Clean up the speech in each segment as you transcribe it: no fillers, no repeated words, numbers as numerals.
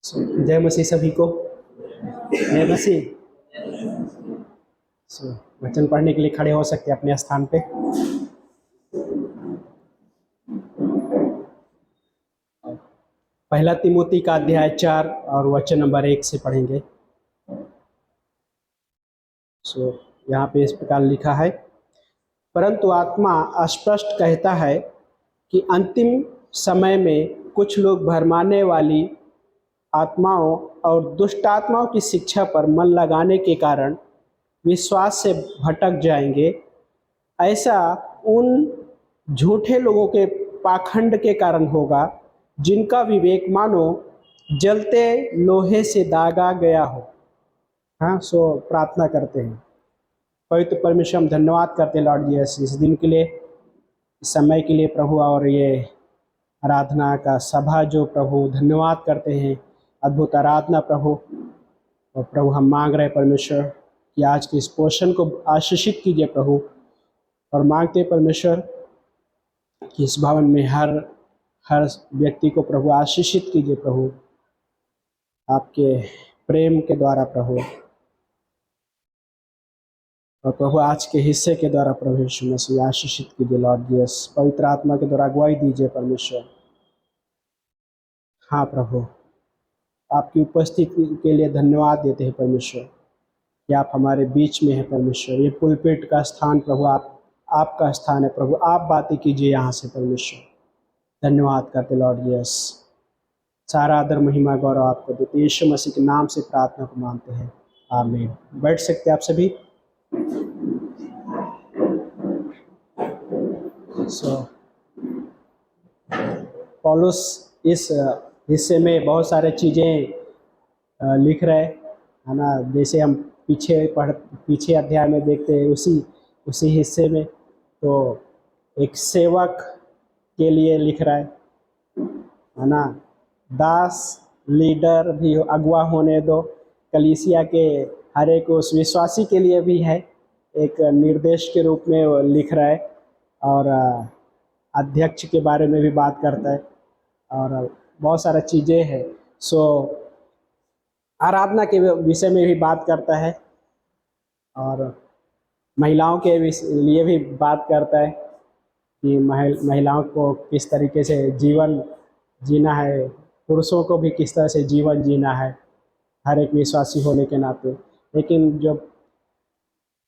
जय मसीह सभी को। जय मसीह। वचन पढ़ने के लिए खड़े हो सकते हैं अपने स्थान पे। पहला तिमोथी का अध्याय 4 और वचन नंबर 1 से पढ़ेंगे। यहाँ पे इस प्रकार लिखा है, परंतु आत्मा स्पष्ट कहता है कि अंतिम समय में कुछ लोग भरमाने वाली आत्माओं और दुष्ट आत्माओं की शिक्षा पर मन लगाने के कारण विश्वास से भटक जाएंगे। ऐसा उन झूठे लोगों के पाखंड के कारण होगा जिनका विवेक मानो जलते लोहे से दागा गया हो। प्रार्थना करते हैं। पवित्र परमेश्वर, हम धन्यवाद करते हैं लॉर्ड जीसस इस दिन के लिए, इस समय के लिए प्रभु, और ये आराधना का सभा जो प्रभु धन्यवाद करते हैं, अद्भुत आराधना प्रभु। और प्रभु हम मांग रहे हैं परमेश्वर कि आज के इस पोर्शन को आशीषित कीजिए प्रभु, और मांगते हैं परमेश्वर कि इस भवन में हर व्यक्ति को प्रभु आशीषित कीजिए प्रभु, आपके प्रेम के द्वारा प्रभु, और प्रभु आज के हिस्से के द्वारा प्रभु यीशु मसीह आशीषित कीजिए लॉर्ड जीसस। पवित्र आत्मा के द्वारा अगुवाई दीजिए परमेश्वर। हाँ प्रभु, आपकी उपस्थिति के लिए धन्यवाद देते हैं परमेश्वर कि आप हमारे बीच में हैं परमेश्वर। ये पुलपिट का स्थान प्रभु आपका स्थान है प्रभु, आप बातें कीजिए यहाँ से परमेश्वर। धन्यवाद करते लॉर्ड जीसस। सारा आदर महिमा गौरव आपको देते, यीशु मसीह के नाम से प्रार्थना को मानते हैं, आमीन। बैठ सकते हैं आप सभी। पौलुस इस हिस्से में बहुत सारे चीज़ें लिख रहे है ना। जैसे हम पीछे अध्याय में देखते हैं, उसी हिस्से में तो एक सेवक के लिए लिख रहा है ना। दास लीडर भी अगुवा होने दो, कलीसिया के हर एक उस विश्वासी के लिए भी है, एक निर्देश के रूप में वो लिख रहा है। और अध्यक्ष के बारे में भी बात करता है और बहुत सारा चीज़ें हैं। आराधना के विषय में भी बात करता है और महिलाओं के लिए भी बात करता है कि महिलाओं को किस तरीके से जीवन जीना है, पुरुषों को भी किस तरह से जीवन जीना है, हर एक विश्वासी होने के नाते। लेकिन जब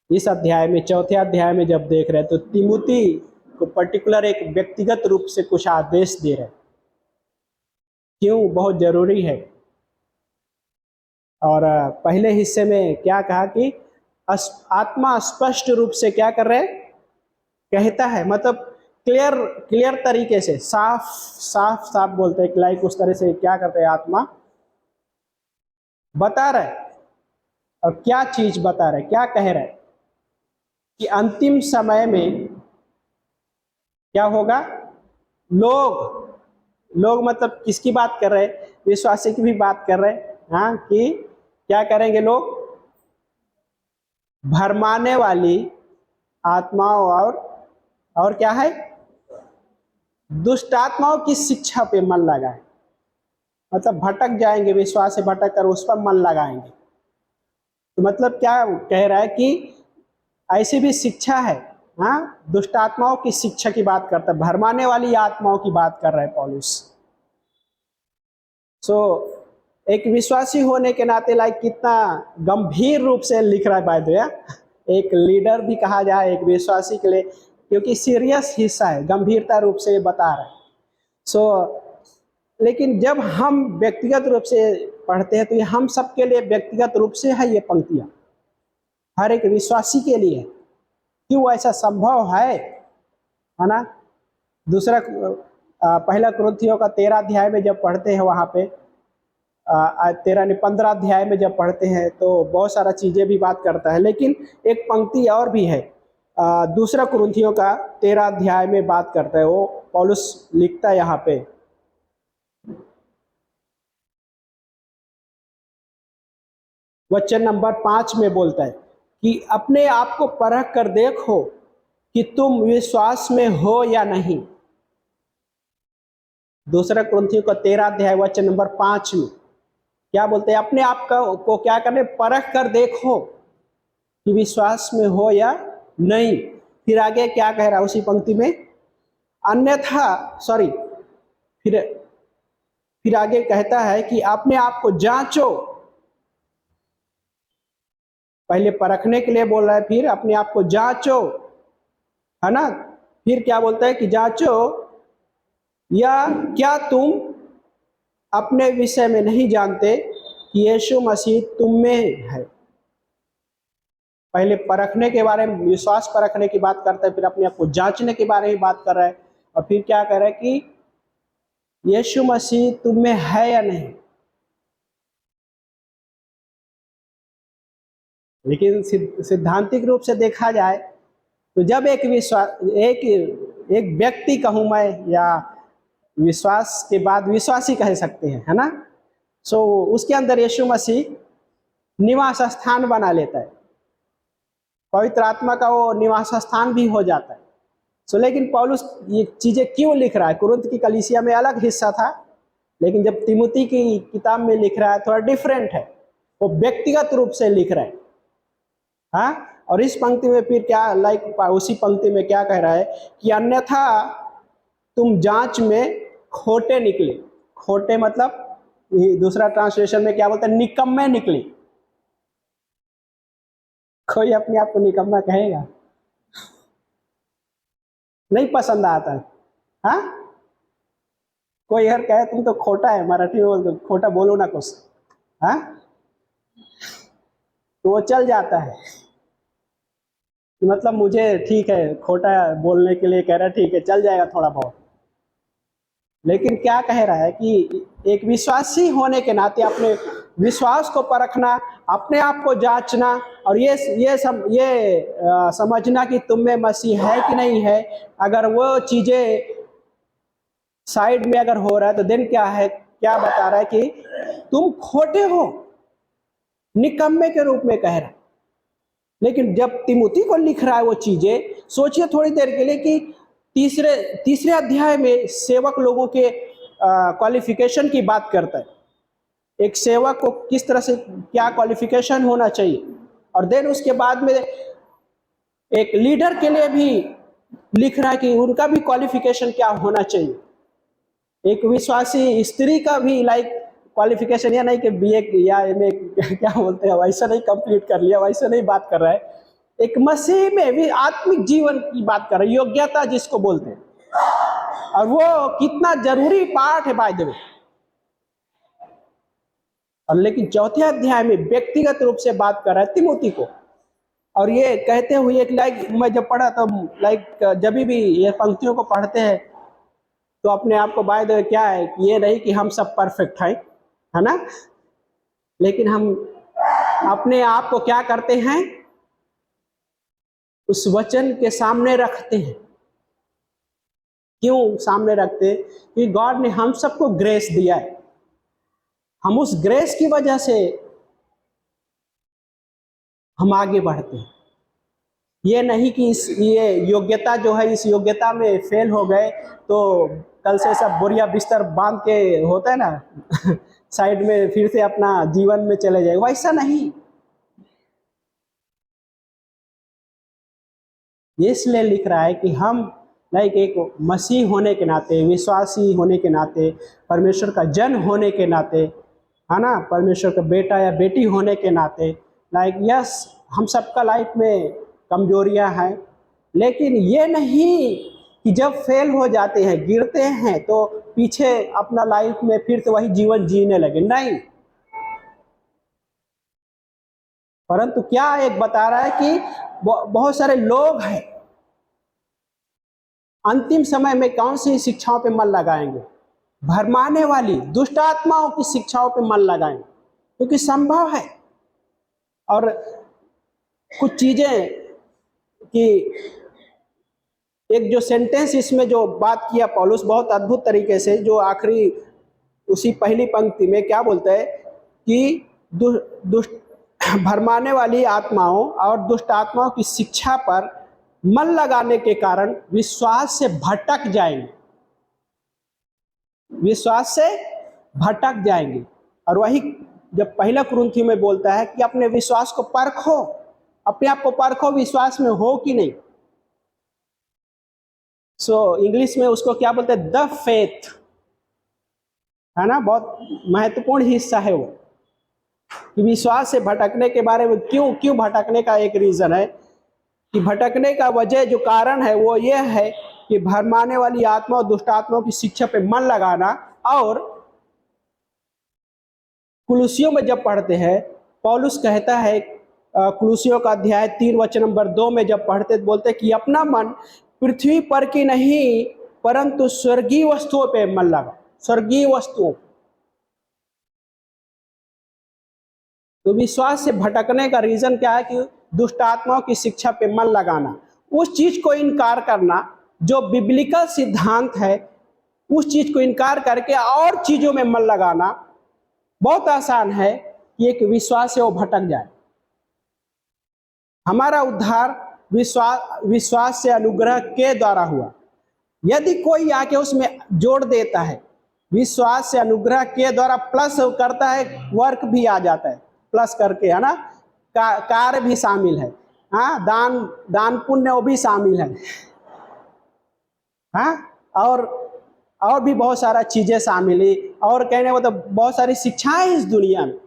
इस अध्याय में, चौथे अध्याय में जब देख रहे हैं, तो तिमुथी को पर्टिकुलर एक व्यक्तिगत रूप से कुछ आदेश दे रहे हैं, क्यों बहुत जरूरी है। और पहले हिस्से में क्या कहा कि आत्मा स्पष्ट रूप से क्या कर रहे हैं, कहता है, मतलब क्लियर तरीके से साफ बोलते हैं, लाइक उस तरह से क्या करते हैं, आत्मा बता रहा है। और क्या चीज बता रहा है, क्या कह रहा है कि अंतिम समय में क्या होगा। लोग मतलब किसकी बात कर रहे हैं, विश्वासी की भी बात कर रहे हैं। हाँ, कि क्या करेंगे लोग, भरमाने वाली आत्माओं और क्या है, दुष्ट आत्माओं की शिक्षा पे मन लगाए, मतलब भटक जाएंगे, विश्वास से भटक कर उस पर मन लगाएंगे। तो मतलब क्या कह रहा है कि ऐसी भी शिक्षा है। हाँ, दुष्ट आत्माओं की शिक्षा की बात करता है, भरमाने वाली आत्माओं की बात कर रहा है पौलुस। एक विश्वासी होने के नाते लाइक कितना गंभीर रूप से लिख रहा है बाय द वे, एक लीडर भी कहा जाए एक विश्वासी के लिए, क्योंकि सीरियस हिस्सा है, गंभीरता रूप से बता रहा है। लेकिन जब हम व्यक्तिगत रूप से पढ़ते हैं तो ये हम सबके लिए व्यक्तिगत रूप से है, ये पंक्तियां हर एक विश्वासी के लिए। क्यों ऐसा संभव है ना। दूसरा पहला कुरिन्थियों का 13 अध्याय में जब पढ़ते हैं, वहाँ पे 15 अध्याय में जब पढ़ते हैं तो बहुत सारा चीजें भी बात करता है। लेकिन एक पंक्ति और भी है, दूसरा कुरिन्थियों का 13 अध्याय में बात करता है, वो पौलुस लिखता है यहाँ पे, वचन नंबर 5 में बोलता है कि अपने आप को परख कर देखो कि तुम विश्वास में हो या नहीं। दूसरा कुरिन्थियों का 13 अध्याय वचन नंबर 5 में क्या बोलते हैं, अपने आप को क्या करने, परख कर देखो कि विश्वास में हो या नहीं। फिर आगे क्या कह रहा है उसी पंक्ति में, अन्यथा सॉरी फिर आगे कहता है कि अपने आप को जांचो। पहले परखने के लिए बोल रहा है, फिर अपने आप को जांचो, है ना। फिर क्या बोलता है कि जांचो, या क्या तुम अपने विषय में नहीं जानते कि यीशु मसीह तुम में है। पहले परखने के बारे में, विश्वास परखने की बात करता है, फिर अपने आप को जांचने के बारे में बात कर रहा है, और फिर क्या कह रहा है कि यीशु मसीह तुम में है या नहीं। लेकिन सिद्धांतिक रूप से देखा जाए तो जब एक व्यक्ति कहूं मैं, या विश्वास के बाद विश्वासी कह सकते हैं, है ना, सो उसके अंदर यीशु मसीह निवास स्थान बना लेता है, पवित्र आत्मा का वो निवास स्थान भी हो जाता है। सो लेकिन पौलुस ये चीजें क्यों लिख रहा है, कुरिन्थ की कलीसिया में अलग हिस्सा था, लेकिन जब तिमुती की किताब में लिख रहा है थोड़ा डिफरेंट है, वो व्यक्तिगत रूप से लिख रहा है। हाँ, और इस पंक्ति में फिर क्या, उसी पंक्ति में क्या कह रहा है कि अन्यथा तुम जांच में खोटे निकले। खोटे मतलब दूसरा ट्रांसलेशन में क्या बोलते हैं, निकम्मे निकले। कोई अपने आप को निकम्मा कहेगा? नहीं पसंद आता है। हाँ, कोई यार कहे तुम तो खोटा है, मराठी में बोल दो खोटा, बोलो ना कुछ, हाँ, तो वो चल जाता है कि मतलब मुझे ठीक है, खोटा बोलने के लिए कह रहा है, ठीक है चल जाएगा थोड़ा बहुत। लेकिन क्या कह रहा है कि एक विश्वासी होने के नाते अपने विश्वास को परखना, अपने आप को जांचना, और ये समझना कि तुम में मसीह है कि नहीं है। अगर वो चीजें साइड में अगर हो रहा है तो देन क्या है, क्या बता रहा है कि तुम खोटे हो, निकम्मे के रूप में कह रहा है। लेकिन जब तिमुती को लिख रहा है वो चीजें, सोचिए थोड़ी देर के लिए कि तीसरे अध्याय में सेवक लोगों के क्वालिफिकेशन की बात करता है। एक सेवक को किस तरह से क्या क्वालिफिकेशन होना चाहिए, और देन उसके बाद में एक लीडर के लिए भी लिख रहा है कि उनका भी क्वालिफिकेशन क्या होना चाहिए। एक विश्वासी स्त्री का भी क्वालिफिकेशन, या नहीं कि बीए या एमए क्या बोलते हैं वैसा नहीं कंप्लीट कर लिया, वैसा नहीं बात कर रहा है। एक मसीह में भी आत्मिक जीवन की बात कर रहा है, योग्यता जिसको बोलते हैं, और वो कितना जरूरी पार्ट है बाय द वे। और लेकिन चौथे अध्याय में व्यक्तिगत रूप से बात कर रहा है तिमोथी को, और ये कहते हुए मैं जब पढ़ा तो जब भी ये पंक्तियों को पढ़ते हैं तो अपने आप को बाय द वे क्या है कि ये नहीं कि हम सब परफेक्ट हैं, है ना, लेकिन हम अपने आप को क्या करते हैं, उस वचन के सामने रखते हैं। क्यों सामने रखते हैं? कि गॉड ने हम सबको ग्रेस दिया है, हम उस ग्रेस की वजह से हम आगे बढ़ते हैं। ये नहीं कि ये योग्यता जो है, इस योग्यता में फेल हो गए तो कल से सब बोरिया बिस्तर बांध के होता है ना साइड में फिर से अपना जीवन में चले जाए, वैसा नहीं। ये इसलिए लिख रहा है कि हम एक मसीह होने के नाते, विश्वासी होने के नाते, परमेश्वर का जन होने के नाते, है ना, परमेश्वर का बेटा या बेटी होने के नाते, यस हम सबका लाइफ में कमजोरियां हैं, लेकिन ये नहीं कि जब फेल हो जाते हैं, गिरते हैं, तो पीछे अपना लाइफ में फिर से वही जीवन जीने लगे, नहीं। परंतु क्या एक बता रहा है कि बहुत सारे लोग हैं अंतिम समय में कौन सी शिक्षाओं पे मन लगाएंगे, भरमाने वाली दुष्ट आत्माओं की शिक्षाओं पे मन लगाएंगे, क्योंकि संभव है। और कुछ चीजें कि एक जो सेंटेंस इसमें जो बात किया पौलुस बहुत अद्भुत तरीके से, जो आखिरी उसी पहली पंक्ति में क्या बोलता है कि दुष्ट भरमाने वाली आत्माओं और दुष्ट आत्माओं की शिक्षा पर मन लगाने के कारण विश्वास से भटक जाएंगे, विश्वास से भटक जाएंगे। और वही जब पहला कुरिन्थियों में बोलता है कि अपने विश्वास को परखो, अपने आप को परखो, विश्वास में हो कि नहीं। इंग्लिश में उसको क्या बोलते हैं, द फेथ, है ना। बहुत महत्वपूर्ण हिस्सा है वो, कि विश्वास से भटकने के बारे में क्यों भटकने का एक रीजन है, कि भटकने का वजह जो कारण है वो ये है कि भरमाने वाली आत्मा और दुष्ट आत्माओं की शिक्षा पे मन लगाना। और कुलुसियों में जब पढ़ते हैं, पौलुस कहता है कुलुसियों का अध्याय 3 वचन नंबर 2 में जब पढ़ते बोलते कि अपना मन पृथ्वी पर की नहीं परंतु स्वर्गीय वस्तुओं पे मन लगा, स्वर्गीय वस्तुओं। तो विश्वास से भटकने का रीजन क्या है, कि दुष्ट आत्माओं की शिक्षा पे मन लगाना, उस चीज को इनकार करना जो बिब्लिकल सिद्धांत है, उस चीज को इनकार करके और चीजों में मन लगाना। बहुत आसान है कि एक विश्वास से वो भटक जाए। हमारा उद्धार विश्वास से अनुग्रह के द्वारा हुआ। यदि कोई आके उसमें जोड़ देता है, विश्वास से अनुग्रह के द्वारा प्लस करता है, वर्क भी आ जाता है प्लस करके, है ना, कार्य भी शामिल है, हाँ, दान पुण्य वो भी शामिल है, हाँ, और भी बहुत सारा चीजें शामिल है, और कहने मतलब बहुत सारी शिक्षाएं इस दुनिया में।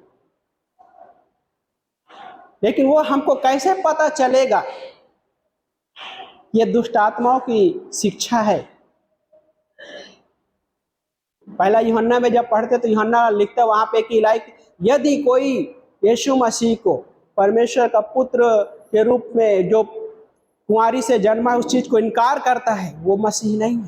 लेकिन वो हमको कैसे पता चलेगा ये दुष्ट आत्माओं की शिक्षा है। पहला यूहन्ना में जब पढ़ते तो यूहन्ना लिखता वहां पे कि लाइक यदि कोई यीशु मसीह को परमेश्वर का पुत्र के रूप में जो कुंवारी से जन्मा उस चीज को इनकार करता है, वो मसीह नहीं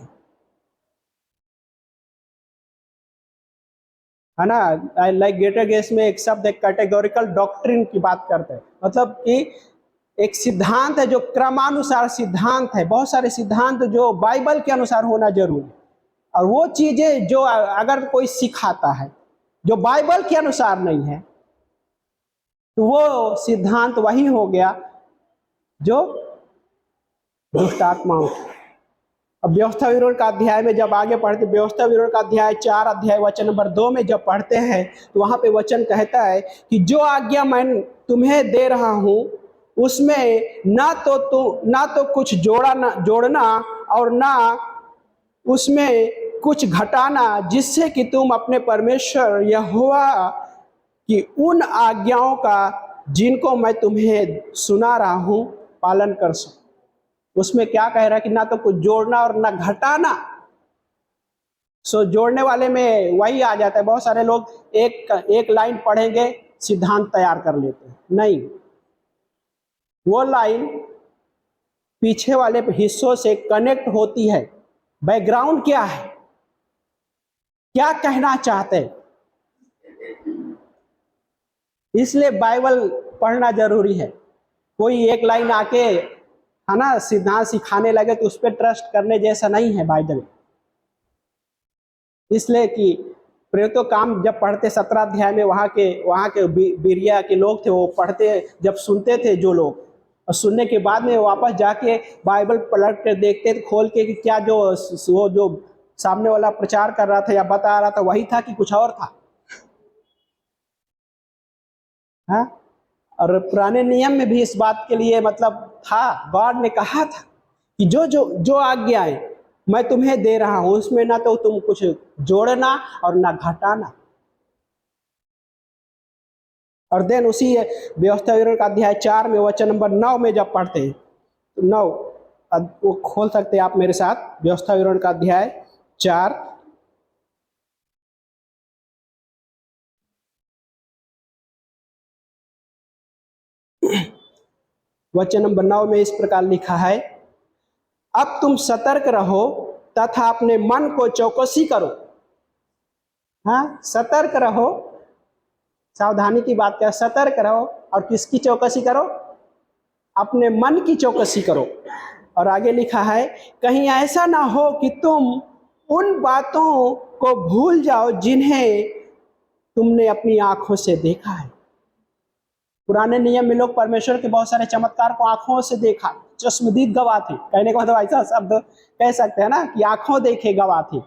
है ना। लाइक ग्रेटर गेस में एक शब्द एक कैटेगोरिकल डॉक्ट्रिन की बात करते हैं, मतलब कि एक सिद्धांत है जो क्रमानुसार सिद्धांत है, बहुत सारे सिद्धांत जो बाइबल के अनुसार होना जरूरी, और वो चीजें जो अगर कोई सिखाता है जो बाइबल के अनुसार नहीं है, तो वो सिद्धांत वही हो गया जो दुष्ट आत्माओं। अब व्यवस्था विरोध का अध्याय में जब आगे पढ़ते, व्यवस्था विरोध का अध्याय 4 अध्याय वचन नंबर 2 में जब पढ़ते हैं तो वहां पे वचन कहता है कि जो आज्ञा मैं तुम्हें दे रहा हूं उसमें ना तो कुछ जोड़ना और ना उसमें कुछ घटाना, जिससे कि तुम अपने परमेश्वर यहोवा की उन आज्ञाओं का जिनको मैं तुम्हें सुना रहा हूं पालन कर सको। उसमें क्या कह रहा है कि ना तो कुछ जोड़ना और ना घटाना। जोड़ने वाले में वही आ जाता है, बहुत सारे लोग एक लाइन पढ़ेंगे सिद्धांत तैयार कर लेते हैं, नहीं, वो लाइन पीछे वाले हिस्सों से कनेक्ट होती है। बैकग्राउंड क्या है, क्या कहना चाहते हैं, इसलिए बाइबल पढ़ना जरूरी है। कोई एक लाइन आके, है ना, सिद्धांत सिखाने लगे तो उस पर ट्रस्ट करने जैसा नहीं है बाइबल। इसलिए कि प्रेरितों काम जब पढ़ते 17 अध्याय में वहाँ के बिरिया के लोग थे, वो पढ़ते जब सुनते थे जो लोग, और सुनने के बाद में वापस जाके बाइबल पलट कर देखते थे खोल के कि क्या वो जो सामने वाला प्रचार कर रहा था या बता रहा था वही था कि कुछ और था। हाँ, और पुराने नियम में भी इस बात के लिए मतलब था, गॉड ने कहा था कि जो आज्ञाएं मैं तुम्हें दे रहा हूं उसमें ना तो तुम कुछ जोड़ना और ना घटाना। और देन उसी व्यवस्था विवरण का अध्याय 4 में वचन नंबर 9 में जब पढ़ते हैं, 9 वो खोल सकते हैं आप मेरे साथ, व्यवस्था विवरण का अध्याय 4 वचन नंबर 9 में इस प्रकार लिखा है, अब तुम सतर्क रहो तथा अपने मन को चौकसी करो। हाँ, सतर्क रहो, सावधानी की बात क्या, सतर्क रहो, और किसकी चौकसी करो, अपने मन की चौकसी करो। और आगे लिखा है, कहीं ऐसा ना हो कि तुम उन बातों को भूल जाओ जिन्हें तुमने अपनी आंखों से देखा है। पुराने नियम में लोग परमेश्वर के बहुत सारे चमत्कार को आंखों से देखा, चश्मदीद गवाह थे, कहने का मतलब ऐसा शब्द कह सकते हैं ना कि आंखों देखे गवाह थे,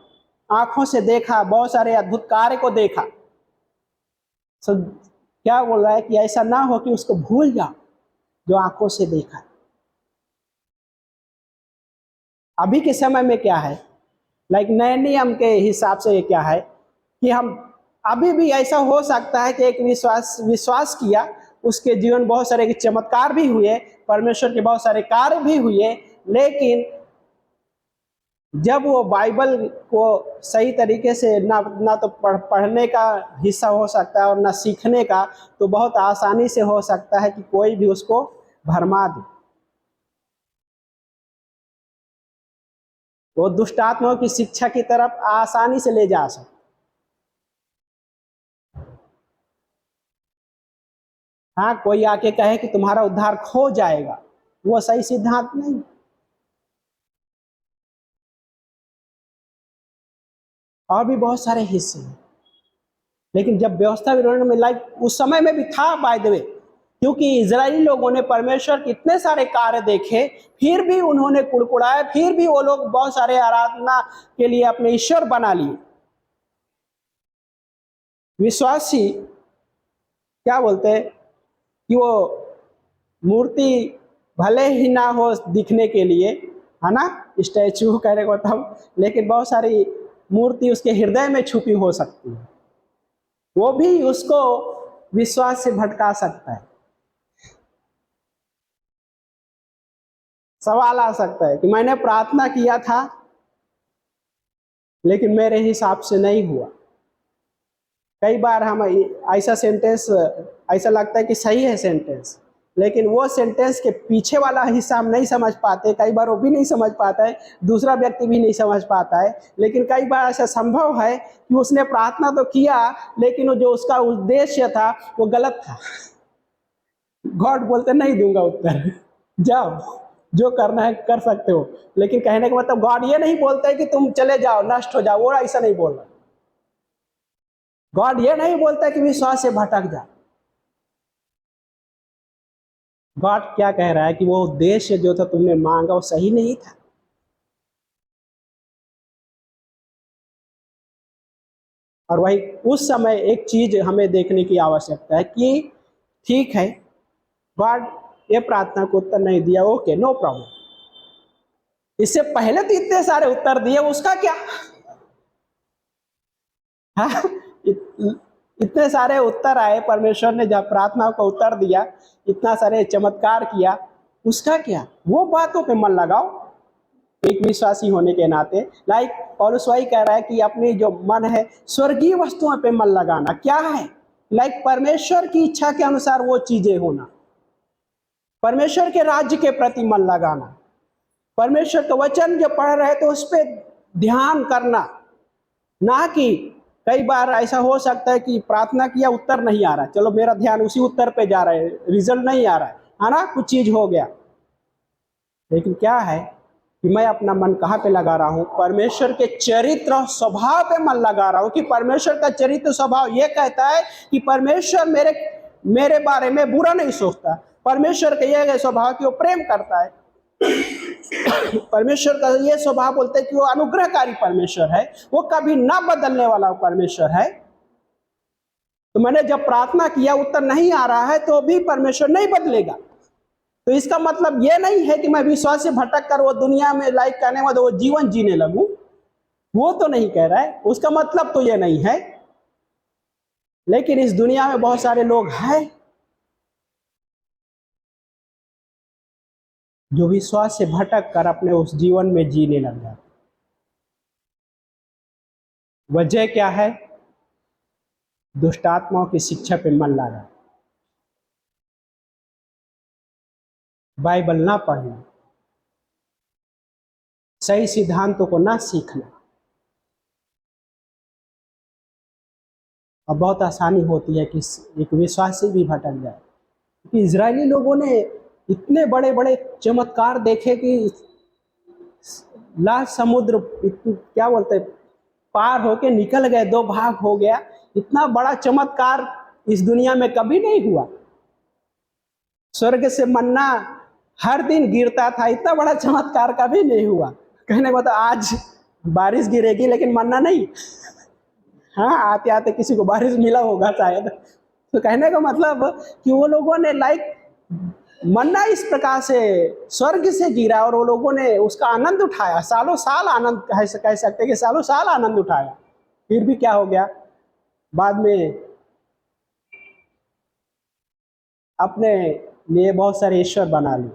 आंखों से देखा, बहुत सारे अद्भुत कार्य को देखा। सो क्या बोल रहा है कि ऐसा ना हो कि उसको भूल जाओ जो आंखों से देखा है। अभी के समय में क्या है, लाइक नए नियम के हिसाब से ये क्या है कि हम अभी भी ऐसा हो सकता है कि एक विश्वास किया, उसके जीवन बहुत सारे चमत्कार भी हुए, परमेश्वर के बहुत सारे कार्य भी हुए, लेकिन जब वो बाइबल को सही तरीके से ना तो पढ़ने का हिस्सा हो सकता है और ना सीखने का, तो बहुत आसानी से हो सकता है कि कोई भी उसको भरमा दे। वो दुष्ट आत्माओं की शिक्षा की तरफ आसानी से ले जा सकता। हाँ, कोई आके कहे कि तुम्हारा उद्धार खो जाएगा, वो सही सिद्धांत नहीं। और भी बहुत सारे हिस्से हैं, लेकिन जब व्यवस्था विवरण में लाइक उस समय में भी था बाय द वे, क्योंकि इजरायली लोगों ने परमेश्वर के इतने सारे कार्य देखे, फिर भी उन्होंने कुड़कुड़ाए, फिर भी वो लोग बहुत सारे आराधना के लिए अपने ईश्वर बना लिए। विश्वासी क्या बोलते हैं कि वो मूर्ति भले ही ना हो दिखने के लिए, है ना, स्टैचू कहने को तब, लेकिन बहुत सारी मूर्ति उसके हृदय में छुपी हो सकती है, वो भी उसको विश्वास से भटका सकता है। सवाल आ सकता है कि मैंने प्रार्थना किया था लेकिन मेरे हिसाब से नहीं हुआ। कई बार हम ऐसा सेंटेंस, ऐसा लगता है कि सही है सेंटेंस, लेकिन वो सेंटेंस के पीछे वाला हिस्सा हम नहीं समझ पाते। कई बार वो भी नहीं समझ पाता है, दूसरा व्यक्ति भी नहीं समझ पाता है। लेकिन कई बार ऐसा संभव है कि उसने प्रार्थना तो किया, लेकिन वो जो उसका उद्देश्य था वो गलत था। गॉड बोलते नहीं दूंगा उत्तर, जाओ जो करना है कर सकते हो, लेकिन कहने का मतलब गॉड ये नहीं बोलता है कि तुम चले जाओ नष्ट हो जाओ, वो ऐसा नहीं बोल रहा। गॉड ये नहीं बोलता है कि विश्वास से भटक जा। गॉड क्या कह रहा है कि वो उद्देश्य जो था तुमने मांगा वो सही नहीं था। और वही उस समय एक चीज हमें देखने की आवश्यकता है कि ठीक है, गॉड ये प्रार्थना को उत्तर नहीं दिया, ओके नो प्रॉब्लम, इससे पहले तो इतने सारे उत्तर दिए, उसका क्या। हाँ, इतने सारे उत्तर आए, परमेश्वर ने जब प्रार्थना को उत्तर दिया, इतना सारे चमत्कार किया, उसका क्या। वो बातों पे मन लगाओ एक विश्वासी होने के नाते। लाइक पौलुस वही कह रहा है कि अपनी जो मन है स्वर्गीय वस्तुओं पे मन लगाना। क्या है, लाइक परमेश्वर की इच्छा के अनुसार वो चीजें होना, परमेश्वर के राज्य के प्रति मन लगाना, परमेश्वर का वचन जो पढ़ रहे तो उस पर ध्यान करना। ना कि कई बार ऐसा हो सकता है कि प्रार्थना किया उत्तर नहीं आ रहा है, चलो मेरा ध्यान उसी उत्तर पे जा रहा है, रिजल्ट नहीं आ रहा है ना, कुछ चीज हो गया, लेकिन क्या है कि मैं अपना मन कहाँ पे लगा रहा हूँ, परमेश्वर के चरित्र और स्वभाव पे मन लगा रहा हूँ। कि परमेश्वर का चरित्र स्वभाव ये कहता है कि परमेश्वर मेरे मेरे बारे में बुरा नहीं सोचता। परमेश्वर का ये स्वभाव कि वो प्रेम करता है। परमेश्वर का ये स्वभाव बोलते हैं कि वो अनुग्रहकारी परमेश्वर है, वो कभी ना बदलने वाला परमेश्वर है। तो मैंने जब प्रार्थना किया उत्तर नहीं आ रहा है तो भी परमेश्वर नहीं बदलेगा। तो इसका मतलब ये नहीं है कि मैं विश्वास से भटक कर वो दुनिया में लाइक कहने वाले वो जीवन जीने लगूं, वो तो नहीं कह रहा है, उसका मतलब तो ये नहीं है। लेकिन इस दुनिया में बहुत सारे लोग हैं जो विश्वास से भटक कर अपने उस जीवन में जीने लग जाते। वजह क्या है, दुष्ट आत्माओं की शिक्षा पे मन लगा, बाइबल ना पढ़ना, सही सिद्धांतों को ना सीखना, और बहुत आसानी होती है कि एक विश्वासी भी भटक जाए। क्योंकि इजरायली लोगों ने इतने बड़े बड़े चमत्कार देखे कि लाल समुद्र क्या बोलते हैं पार होके निकल गए, दो भाग हो गया। इतना बड़ा चमत्कार इस दुनिया में कभी नहीं हुआ। स्वर्ग से मन्ना हर दिन गिरता था, इतना बड़ा चमत्कार कभी नहीं हुआ। कहने को तो आज बारिश गिरेगी लेकिन मन्ना नहीं। हाँ, आते आते किसी को बारिश मिला होगा शायद, तो कहने का मतलब कि वो लोगों ने लाइक मन्ना इस प्रकार से स्वर्ग से गिरा और वो लोगों ने उसका आनंद उठाया, सालों साल आनंद कह सकते कि सालों साल आनंद उठाया। फिर भी क्या हो गया, बाद में अपने लिए बहुत सारे ईश्वर बना लिए।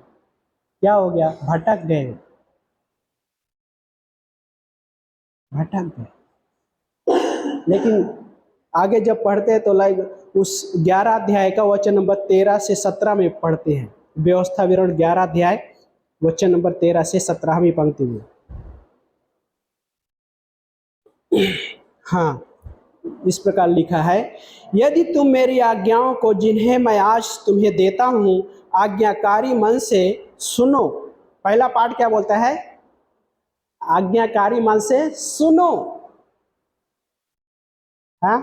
क्या हो गया, भटक गए, भटक गए। लेकिन आगे जब पढ़ते हैं तो लाइक उस 11 अध्याय का वचन नंबर 13 से 17 में पढ़ते हैं, व्यवस्था विवरण 11 अध्याय वचन नंबर 13 से 17वीं पंक्ति में। हाँ, इस प्रकार लिखा है, यदि तुम मेरी आज्ञाओं को जिन्हें मैं आज तुम्हें देता हूं आज्ञाकारी मन से सुनो। पहला पाठ क्या बोलता है, आज्ञाकारी मन से सुनो। हाँ,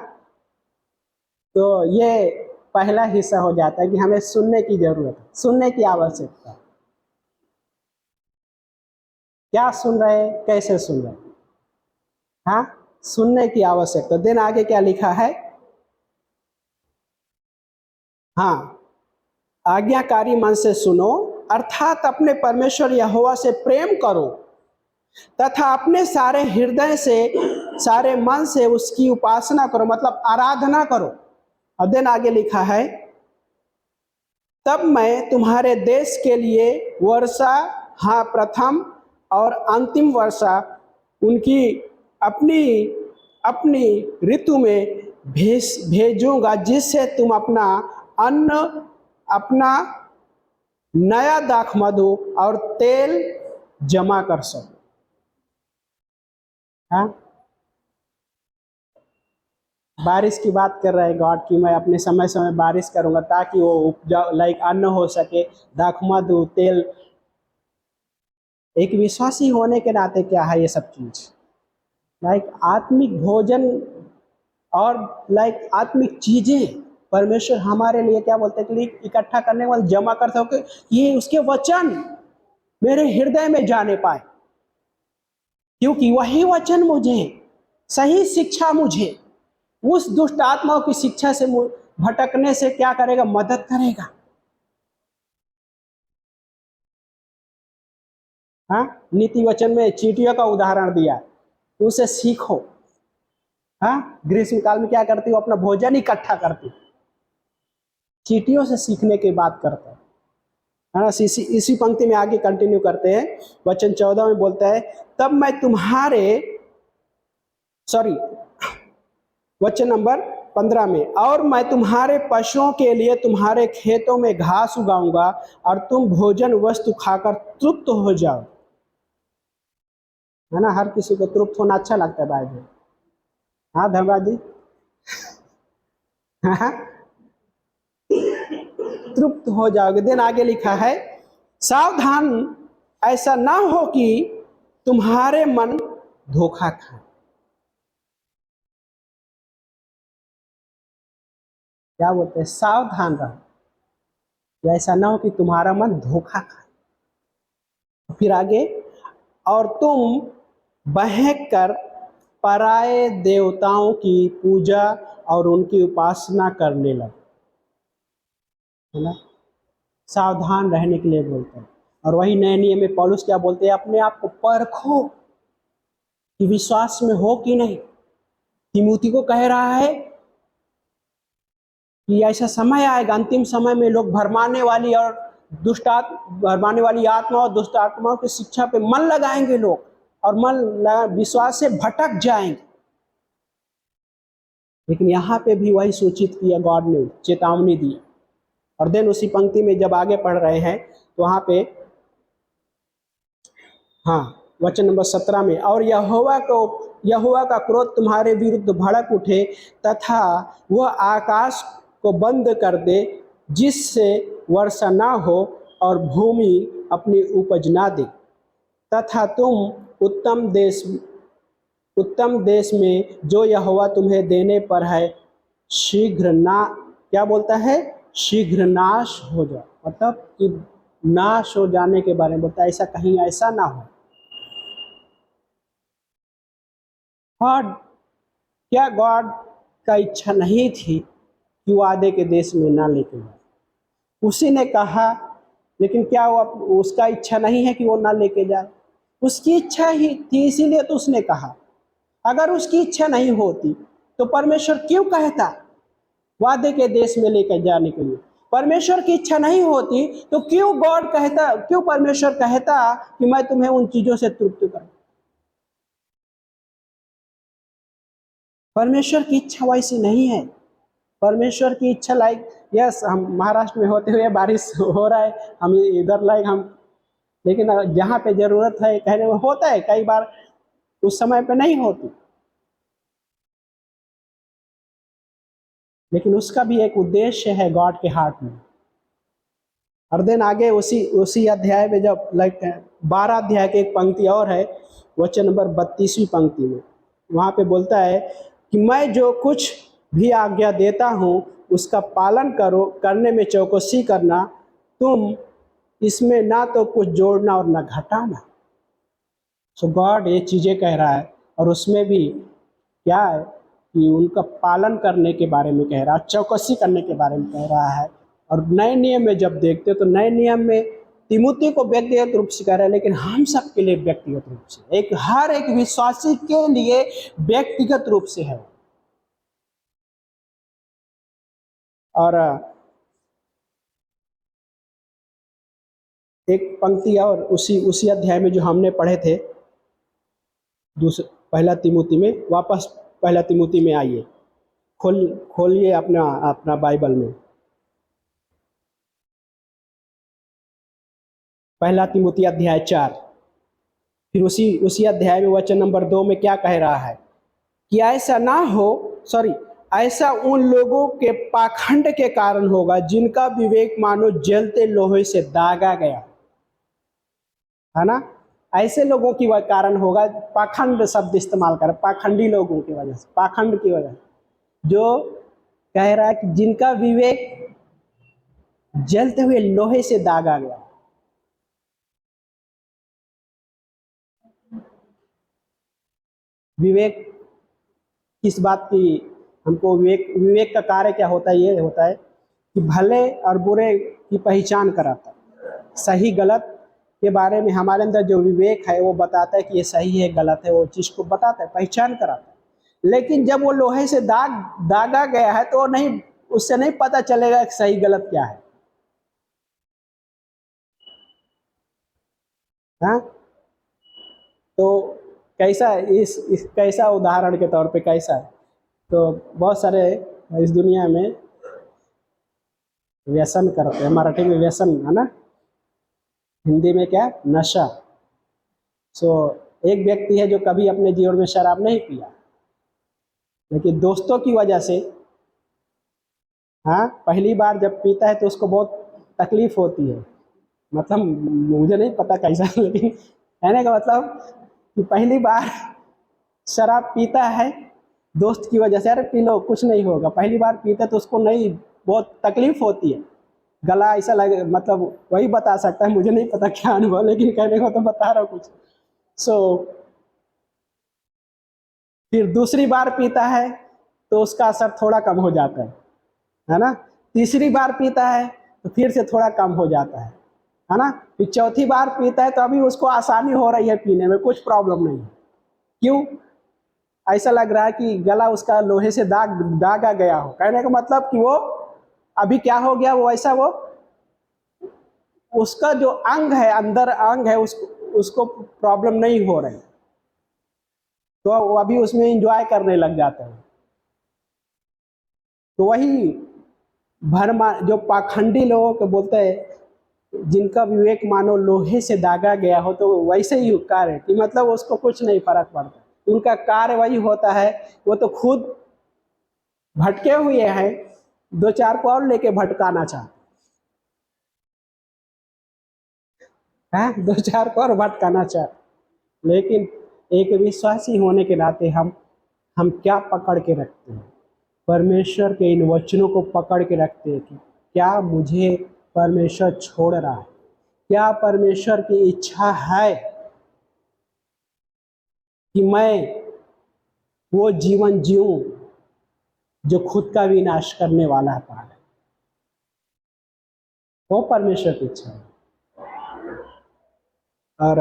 तो ये पहला हिस्सा हो जाता है कि हमें सुनने की जरूरत है, सुनने की आवश्यकता है। क्या सुन रहे हैं, कैसे सुन रहे हैं, हाँ, सुनने की आवश्यकता। देन आगे क्या लिखा है, हाँ, आज्ञाकारी मन से सुनो अर्थात अपने परमेश्वर यहोवा से प्रेम करो तथा अपने सारे हृदय से, सारे मन से उसकी उपासना करो, मतलब आराधना करो। और देन आगे लिखा है, तब मैं तुम्हारे देश के लिए वर्षा, हाँ, प्रथम और अंतिम वर्षा उनकी अपनी अपनी ऋतु में भेजूंगा, जिससे तुम अपना अन्न, अपना नया दाख मधु और तेल जमा कर सको। हाँ, बारिश की बात कर रहे हैं गॉड की, मैं अपने समय समय बारिश करूंगा ताकि वो उपजा लाइक अन्न हो सके, दाख मधु, तेल। एक विश्वासी होने के नाते क्या है ये सब चीज, लाइक आत्मिक भोजन और लाइक आत्मिक चीजें परमेश्वर हमारे लिए क्या बोलते हैं कि इकट्ठा करने वाले जमा कर सके, ये उसके वचन मेरे हृदय में जाने पाए, क्योंकि वही वचन मुझे सही शिक्षा, मुझे उस दुष्ट आत्माओं की शिक्षा से भटकने से क्या करेगा, मदद करेगा। हाँ, नीति वचन में चींटियों का उदाहरण दिया, उसे सीखो। हाँ, ग्रीष्म काल में क्या करती हो, अपना भोजन इकट्ठा करती, चींटियों से सीखने की बात करता है ना। इसी पंक्ति में आगे कंटिन्यू करते हैं, वचन 14 में बोलता है, तब मैं तुम्हारे, सॉरी, वचन नंबर 15 में, और मैं तुम्हारे पशुओं के लिए तुम्हारे खेतों में घास उगाऊंगा और तुम भोजन वस्तु खाकर तृप्त हो जाओ। है ना, हर किसी को तृप्त होना अच्छा लगता है भाई। हाँ धर्मराज जी, हाँ, तृप्त हो जाओगे। दिन आगे लिखा है, सावधान ऐसा ना हो कि तुम्हारे मन धोखा खाए। क्या बोलते हैं, सावधान रहो, ऐसा ना हो कि तुम्हारा मन धोखा खाए। फिर आगे, और तुम बहक कर पराये देवताओं की पूजा और उनकी उपासना करने लगे। है ना, सावधान रहने के लिए बोलते हैं। और वही नए नियम में पौलुस क्या बोलते हैं, अपने आप को परखो कि विश्वास में हो कि नहीं। तिमोथी को कह रहा है कि ऐसा समय आएगा, अंतिम समय में लोग भरमाने वाली और भरमाने वाली आत्मा और दुष्ट आत्माओं की शिक्षा पे मन लगाएंगे लोग, और विश्वास से भटक जाएंगे। लेकिन यहाँ पे भी वही सूचित किया, गॉड ने चेतावनी दी। और देन उसी पंक्ति में जब आगे पढ़ रहे हैं तो वहां पे, हाँ, वचन नंबर 17 में, और यहोवा का क्रोध तुम्हारे विरुद्ध भड़क उठे तथा वह आकाश को बंद कर दे, जिससे वर्षा ना हो और भूमि अपनी उपज ना दे, तथा तुम उत्तम देश में जो यहोवा तुम्हें देने पर है शीघ्र ना, क्या बोलता है, शीघ्र नाश हो जाओ। मतलब कि नाश हो जाने के बारे में बोलता है, ऐसा कहीं ऐसा ना हो। गॉड, क्या गॉड का इच्छा नहीं थी कि वादे के देश में ना लेके जाए। उसी ने कहा, लेकिन क्या वो उसका इच्छा नहीं है कि वो ना लेके जाए? उसकी इच्छा ही थी, इसीलिए तो उसने कहा। अगर उसकी इच्छा नहीं होती तो परमेश्वर क्यों कहता वादे के देश में लेकर जाने के लिए? परमेश्वर की इच्छा नहीं होती तो क्यों गॉड कहता, क्यों परमेश्वर कहता कि मैं तुम्हें उन चीजों से तृप्त करूं? परमेश्वर की इच्छा वैसी नहीं है। परमेश्वर की इच्छा लाइक, यस, हम महाराष्ट्र में होते हुए बारिश हो रहा है, हम इधर लाइक हम, लेकिन जहाँ पे जरूरत है कहने में होता है, कई बार उस समय पे नहीं होती, लेकिन उसका भी एक उद्देश्य है गॉड के हार्ट में। और देन आगे उसी उसी अध्याय में जब लाइक 12 अध्याय की एक पंक्ति और है, वचन नंबर 32वीं पंक्ति में, वहाँ पे बोलता है कि मैं जो कुछ भी आज्ञा देता हूँ उसका पालन करो, करने में चौकसी करना, तुम इसमें ना तो कुछ जोड़ना और ना घटाना। सो गॉड ये चीज़ें कह रहा है, और उसमें भी क्या है कि उनका पालन करने के बारे में कह रहा है, चौकसी करने के बारे में कह रहा है। और नए नियम में जब देखते हो तो नए नियम में तिमुती को व्यक्तिगत रूप से कह रहा है, लेकिन हम सब के लिए व्यक्तिगत रूप से, एक हर एक विश्वासी के लिए व्यक्तिगत रूप से है। और एक पंक्ति और उसी उसी अध्याय में जो हमने पढ़े थे, पहला तिमुती में, वापस पहला तिमुती में आइए, खोलिए अपना अपना बाइबल में, पहला तिमुती अध्याय 4। फिर उसी अध्याय में वचन नंबर 2 में क्या कह रहा है कि ऐसा ना हो, सॉरी, ऐसा उन लोगों के पाखंड के कारण होगा जिनका विवेक मानो जलते लोहे से दागा गया, है ना? ऐसे लोगों की वह कारण होगा, पाखंड शब्द इस्तेमाल कर, पाखंडी लोगों की वजह से, पाखंड की वजह से, जो कह रहा है कि जिनका विवेक जलते हुए लोहे से दागा गया। विवेक किस बात की, हमको विवेक, विवेक का कार्य क्या होता है? ये होता है कि भले और बुरे की पहचान कराता है, सही गलत के बारे में हमारे अंदर जो विवेक है वो बताता है कि ये सही है गलत है, वो चीज़ को बताता है, पहचान कराता है। लेकिन जब वो लोहे से दागा गया है तो नहीं, उससे नहीं पता चलेगा कि सही गलत क्या है। हाँ, तो कैसा इस कैसा उदाहरण के तौर पे कैसा है, तो बहुत सारे इस दुनिया में व्यसन करते हैं, मराठी में व्यसन है ना, हिंदी में क्या, नशा। सो एक व्यक्ति है जो कभी अपने जीवन में शराब नहीं पिया, लेकिन दोस्तों की वजह से, हाँ, पहली बार जब पीता है तो उसको बहुत तकलीफ होती है, मतलब मुझे नहीं पता कैसा लेकिन कहने का मतलब कि पहली बार शराब पीता है दोस्त की वजह से, अरे पी लो कुछ नहीं होगा, पहली बार पीता तो उसको नहीं, बहुत तकलीफ होती है, गला ऐसा लगे, मतलब वही बता सकता है, मुझे नहीं पता क्या अनुभव, लेकिन कहने को तो बता रहा हूँ कुछ। सो फिर दूसरी बार पीता है तो उसका असर थोड़ा कम हो जाता है ना? तीसरी बार पीता है तो फिर से थोड़ा कम हो जाता है ना? फिर चौथी बार पीता है तो अभी उसको आसानी हो रही है पीने में, कुछ प्रॉब्लम नहीं है। क्यों? ऐसा लग रहा है कि गला उसका लोहे से दागा गया हो, कहने का मतलब कि वो अभी क्या हो गया, वो ऐसा, वो उसका जो अंग है, अंदर अंग है, उसको प्रॉब्लम नहीं हो रही, तो वो अभी उसमें इंजॉय करने लग जाता है। तो वही भरमा जो पाखंडी लोगों को बोलते हैं, जिनका विवेक मानो लोहे से दागा गया हो, तो वैसे ही कार्य कि मतलब उसको कुछ नहीं फर्क पड़ता, उनका कार्य वही होता है, वो तो खुद भटके हुए हैं, दो चार को और लेके भटकाना चाहते हैं, दो चार को और भटकाना चाहते। लेकिन एक विश्वासी होने के नाते हम क्या पकड़ के रखते हैं? परमेश्वर के इन वचनों को पकड़ के रखते हैं कि क्या मुझे परमेश्वर छोड़ रहा है, क्या परमेश्वर की इच्छा है कि मैं वो जीवन जीऊं जो खुद का विनाश करने वाला पहाड़ है, वो परमेश्वर की इच्छा है। और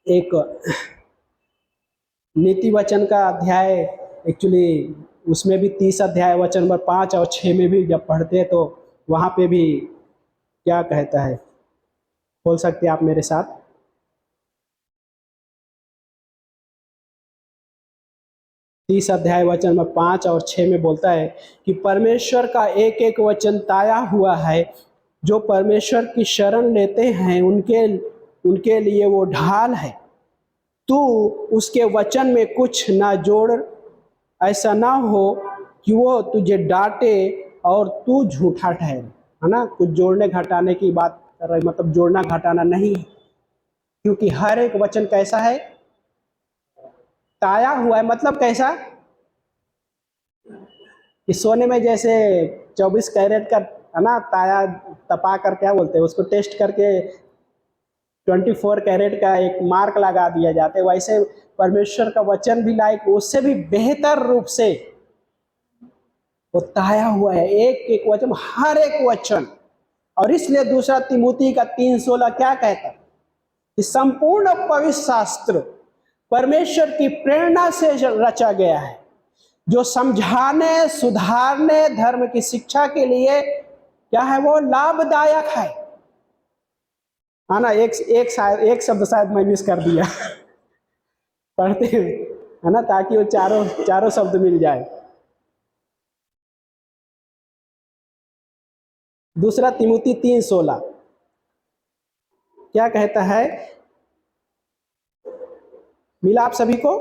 एक नीति वचन का अध्याय, एक्चुअली उसमें भी 30 अध्याय वचन नंबर 5 और 6 में भी जब पढ़ते हैं तो वहाँ पे भी क्या कहता है, बोल सकते हैं आप मेरे साथ? 30 अध्याय वचन नंबर 5 और 6 में बोलता है कि परमेश्वर का एक एक वचन ताया हुआ है, जो परमेश्वर की शरण लेते हैं उनके लिए वो ढाल है। तू उसके वचन में कुछ ना जोड़, ऐसा ना हो कि वो तुझे डांटे और तू झूठा ठहरे। है ना, कुछ जोड़ने घटाने की बात कर रहे, मतलब जोड़ना घटाना नहीं है, क्योंकि हर एक वचन कैसा है? ताया हुआ है। मतलब कैसा कि सोने में जैसे 24 कैरेट का, है ना, ताया तपा कर, क्या बोलते हैं उसको, टेस्ट करके 24 कैरेट का एक मार्क लगा दिया जाता है, वैसे परमेश्वर का वचन भी लाइक उससे भी बेहतर रूप से वो ताया हुआ है, एक एक वचन, हर एक वचन। और इसलिए दूसरा तिमुथी का 3:16 क्या कहता है कि संपूर्ण पवित्र शास्त्र परमेश्वर की प्रेरणा से रचा गया है, जो समझाने, सुधारने, धर्म की शिक्षा के लिए क्या है, वो लाभदायक है। ना, एक शब्द शायद मैं मिस कर दिया पढ़ते हैं, है ना, ताकि वो चारों शब्द मिल जाए। दूसरा तिमुथी 3:16 क्या कहता है? मिला आप सभी को?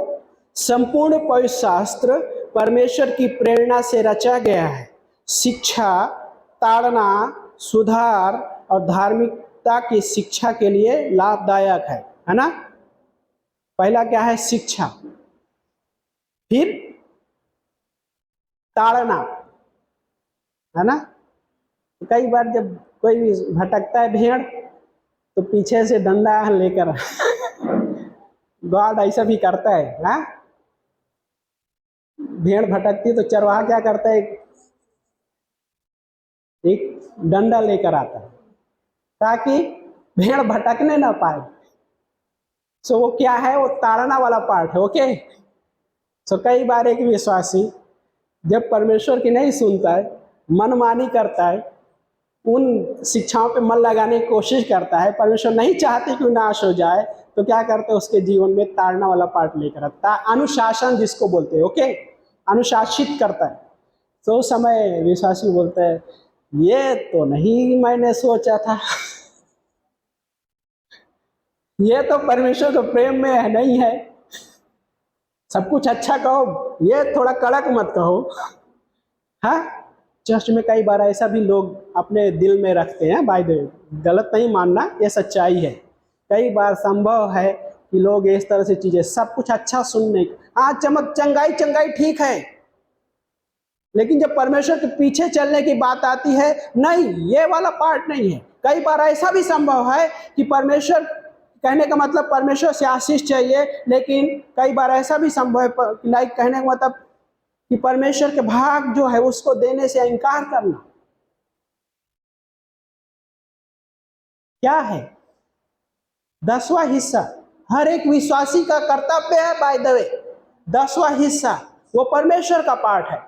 संपूर्ण पवित्र शास्त्र परमेश्वर की प्रेरणा से रचा गया है, शिक्षा, ताड़ना, सुधार और धार्मिकता की शिक्षा के लिए लाभदायक है ना। पहला क्या है? शिक्षा, फिर ताड़ना, है ना। कई बार जब कोई भी भटकता है भेड़, तो पीछे से डंडा लेकर गॉड ऐसा भी करता है ना। भेड़ भटकती तो चरवाहा क्या करता है, एक डंडा लेकर आता है ताकि भेड़ भटकने ना पाए। सो वो क्या है, वो ताड़ना वाला पार्ट है। ओके। सो कई बार एक विश्वासी जब परमेश्वर की नहीं सुनता है, मनमानी करता है, उन शिक्षाओं पे मन लगाने की कोशिश करता है, परमेश्वर नहीं चाहते कि नाश हो जाए, तो क्या करते हैं, उसके जीवन में ताड़ना वाला पार्ट लेकर आता है, अनुशासन जिसको बोलते हैं। ओके, अनुशासित करता है। तो उस समय विश्वासी बोलता है, ये तो नहीं मैंने सोचा था, ये तो परमेश्वर के प्रेम में है, नहीं है। सब कुछ अच्छा कहो, ये थोड़ा कड़क मत कहो। हाँ, चर्च में कई बार ऐसा भी लोग अपने दिल में रखते हैं, बाय द वे, गलत नहीं मानना, ये सच्चाई है। कई बार संभव है कि लोग इस तरह से चीजें, सब कुछ अच्छा सुनने, हाँ चमक चंगाई चंगाई ठीक है, लेकिन जब परमेश्वर के पीछे चलने की बात आती है, नहीं, ये वाला पार्ट नहीं है। कई बार ऐसा भी संभव है कि परमेश्वर, कहने का मतलब परमेश्वर से आशीष चाहिए, लेकिन कई बार ऐसा भी संभव है, लाइक कहने का मतलब कि परमेश्वर के भाग जो है उसको देने से इनकार करना। क्या है? 10वां हिस्सा हर एक विश्वासी का कर्तव्य है। बाय द वे, 10वां हिस्सा वो परमेश्वर का पार्ट है।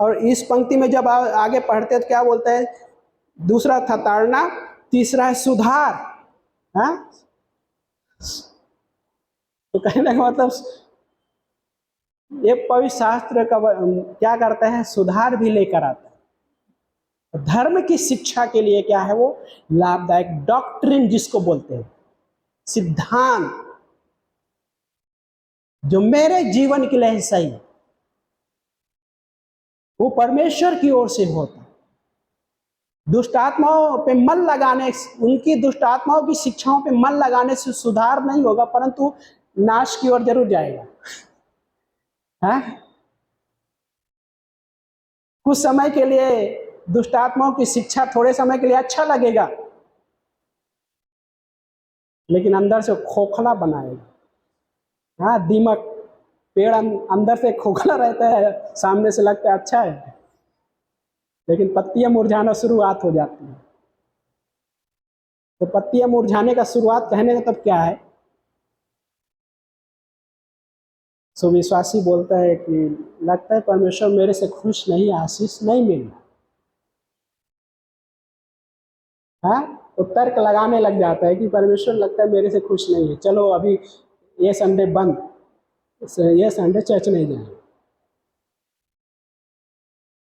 और इस पंक्ति में जब आगे पढ़ते हैं तो क्या बोलते हैं? दूसरा था ताड़ना, तीसरा है सुधार। हाँ, तो कहने का मतलब ये पवित्र शास्त्र का क्या करता है, सुधार भी लेकर आता है। धर्म की शिक्षा के लिए क्या है, वो लाभदायक, डॉक्ट्रिन जिसको बोलते हैं, सिद्धांत जो मेरे जीवन के लिए सही, वो परमेश्वर की ओर से होता है। दुष्ट आत्माओं पे मन लगाने, उनकी दुष्ट आत्माओं की शिक्षाओं पे मन लगाने से सुधार नहीं होगा, परंतु नाश की ओर जरूर जाएगा। है, कुछ समय के लिए दुष्ट आत्माओं की शिक्षा थोड़े समय के लिए अच्छा लगेगा, लेकिन अंदर से खोखला बनाएगा। हाँ, दीमक पेड़ अंदर से खोखला रहता है, सामने से लगता है अच्छा है, लेकिन पत्तियां मुरझाना शुरुआत हो जाती है। तो पत्तियां मुरझाने का शुरुआत कहने का तब क्या है? सो विश्वासी बोलता है कि लगता है परमेश्वर मेरे से खुश नहीं, आशीष नहीं मिल रहा। हाँ, तो तर्क लगाने लग जाता है कि परमेश्वर लगता है मेरे से खुश नहीं है, चलो अभी ये संडे बंद, ये संडे चर्च नहीं जाएंगे।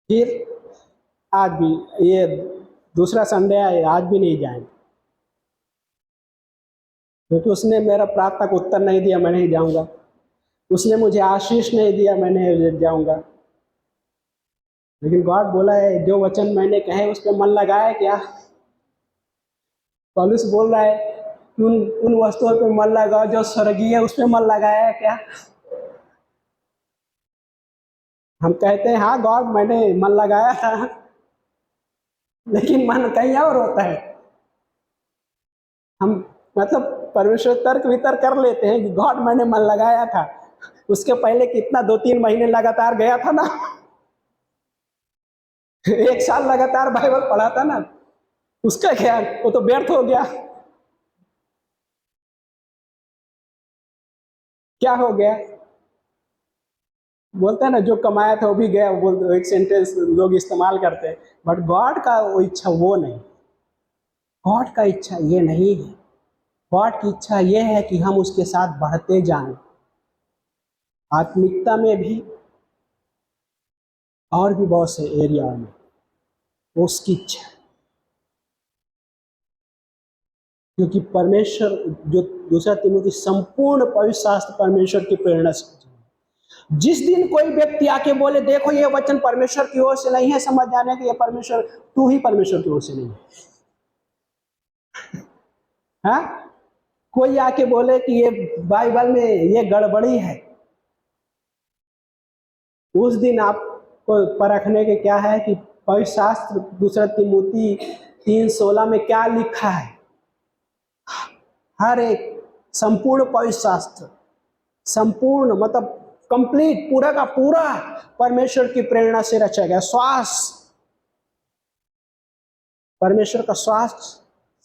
फिर आज भी ये दूसरा संडे आए, आज भी नहीं जाएंगे, क्योंकि उसने मेरा प्रार्थना को उत्तर नहीं दिया, मैं नहीं जाऊंगा। उसने मुझे आशीष नहीं दिया, मैं नहीं जाऊंगा। लेकिन गॉड बोला है, जो वचन मैंने कहे उस पर मन लगाया क्या? पौलुस बोल रहा है उन उन वस्तुओं पे मन लगाओ जो स्वर्गीय है, उस पर मन लगाया है क्या? हम कहते हैं हाँ गॉड मैंने मन लगाया था, लेकिन मन कहीं और होता है। हम मतलब परमेश्वर तर्क वितर्क कर लेते हैं कि गॉड मैंने मन लगाया था, उसके पहले कितना 2-3 महीने लगातार गया था ना, 1 साल लगातार बाइबल पढ़ा था ना, उसका क्या, वो तो व्यर्थ हो गया। क्या हो गया? बोलते हैं ना जो कमाया था वो भी गया, वो एक सेंटेंस लोग इस्तेमाल करते हैं। बट गॉड का वो इच्छा वो नहीं, गॉड का इच्छा ये नहीं है। गॉड की इच्छा ये है कि हम उसके साथ बढ़ते जाएं, आत्मिकता में भी और भी बहुत से एरिया में, उसकी इच्छा। क्योंकि परमेश्वर, जो दूसरा तिमोथी संपूर्ण पवित्र शास्त्र परमेश्वर की प्रेरणा से, जिस दिन कोई व्यक्ति आके बोले देखो ये वचन परमेश्वर की ओर से नहीं है, समझ जाने कि ये परमेश्वर, तू ही परमेश्वर की ओर से नहीं है। हाँ, कोई आके बोले कि ये बाइबल में ये गड़बड़ी है, उस दिन आपको परखने के क्या है कि पवित्र शास्त्र दूसरा तिमोथी 3:16 में क्या लिखा है। हर एक संपूर्ण पवित्र शास्त्र, संपूर्ण मतलब कंप्लीट, पूरा का पूरा परमेश्वर की प्रेरणा से रचा गया। श्वास, परमेश्वर का श्वास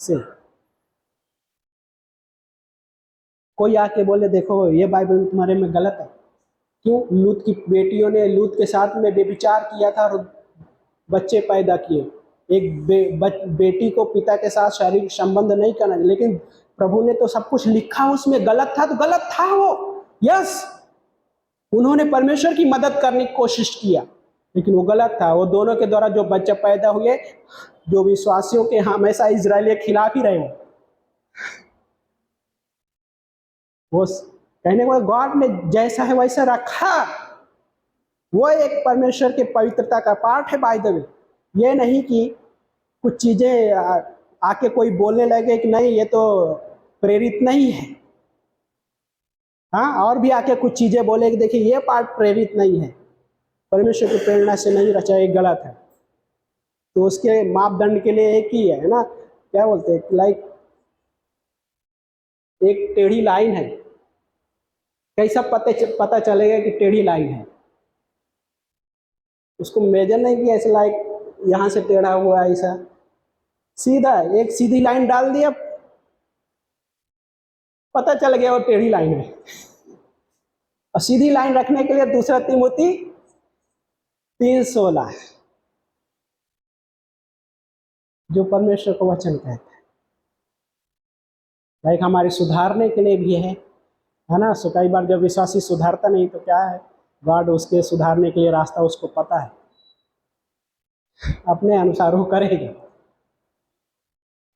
से। कोई आके बोले देखो ये बाइबल तुम्हारे में गलत है, क्यों? लूत की बेटियों ने लूत के साथ में बेविचार किया था और बच्चे पैदा किए। एक बेटी को पिता के साथ शारीरिक संबंध नहीं करना, लेकिन प्रभु ने तो सब कुछ लिखा उसमें, गलत था तो गलत था वो। यस, उन्होंने परमेश्वर की मदद करने की कोशिश किया, लेकिन वो गलत था। वो दोनों के द्वारा जो बच्चे पैदा हुए, जो विश्वासियों के हमेशा इजराइल के खिलाफ ही रहे, वो कहने को गॉड ने जैसा है वैसा रखा। वो एक परमेश्वर के पवित्रता का पार्ट है बाय द वे। ये नहीं कि कुछ चीजें आके कोई बोलने लगे कि नहीं ये तो प्रेरित नहीं है। हाँ, और भी आके कुछ चीजें बोले कि देखिए ये पार्ट प्रेरित नहीं है, परमेश्वर की प्रेरणा से नहीं रचा, ये गलत है। तो उसके मापदंड के लिए एक ही है ना, क्या बोलते हैं, लाइक एक टेढ़ी लाइन है, कैसा पता चलेगा कि टेढ़ी लाइन है? उसको मेजर नहीं किया ऐसे, लाइक यहाँ से टेढ़ा हुआ ऐसा, सीधा एक सीधी लाइन डाल दिया, पता चल गया वो टेढ़ी लाइन है। और सीधी लाइन रखने के लिए दूसरा तिमोथी 3:16 जो परमेश्वर को वचन कहता है, लाइक हमारे सुधारने के लिए भी है ना। सो कई बार जब विश्वासी सुधारता नहीं तो क्या है, गॉड उसके सुधारने के लिए रास्ता उसको पता है, अपने अनुसार वो करेगा।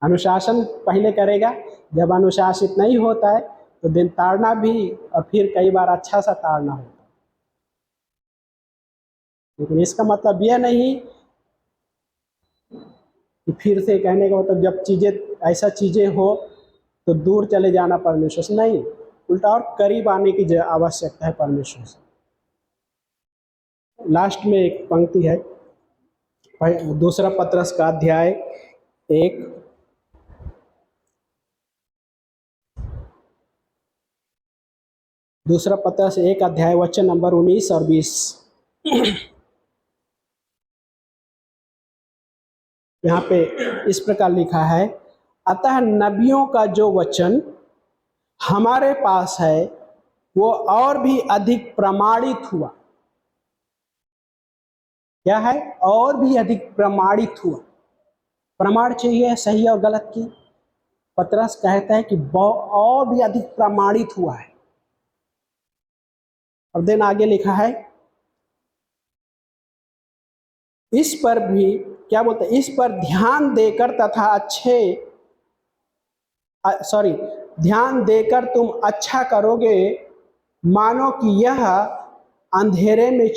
अनुशासन पहले करेगा, जब अनुशासित नहीं होता है तो दिन ताड़ना भी, और फिर कई बार अच्छा सा ताड़ना होता है। लेकिन इसका मतलब यह नहीं कि फिर से कहने का मतलब जब चीज़ें ऐसा चीज़ें हो तो दूर चले जाना परमेश्वर से, नहीं, उल्टा और करीब आने की आवश्यकता है परमेश्वर से। लास्ट में एक पंक्ति है, दूसरा पत्रस का अध्याय 1, दूसरा पत्रस 1 अध्याय वचन नंबर 19 और 20। यहाँ पे इस प्रकार लिखा है, अतः नबियों का जो वचन हमारे पास है वो और भी अधिक प्रमाणित हुआ। क्या है? और भी अधिक प्रमाणित हुआ। प्रमाण चाहिए सही और गलत की। पतरस कहता है कि और भी अधिक प्रमाणित हुआ है। और देन आगे लिखा है, इस पर भी क्या बोलते हैं, इस पर ध्यान देकर तथा ध्यान देकर तुम अच्छा करोगे, मानो कि यह अंधेरे में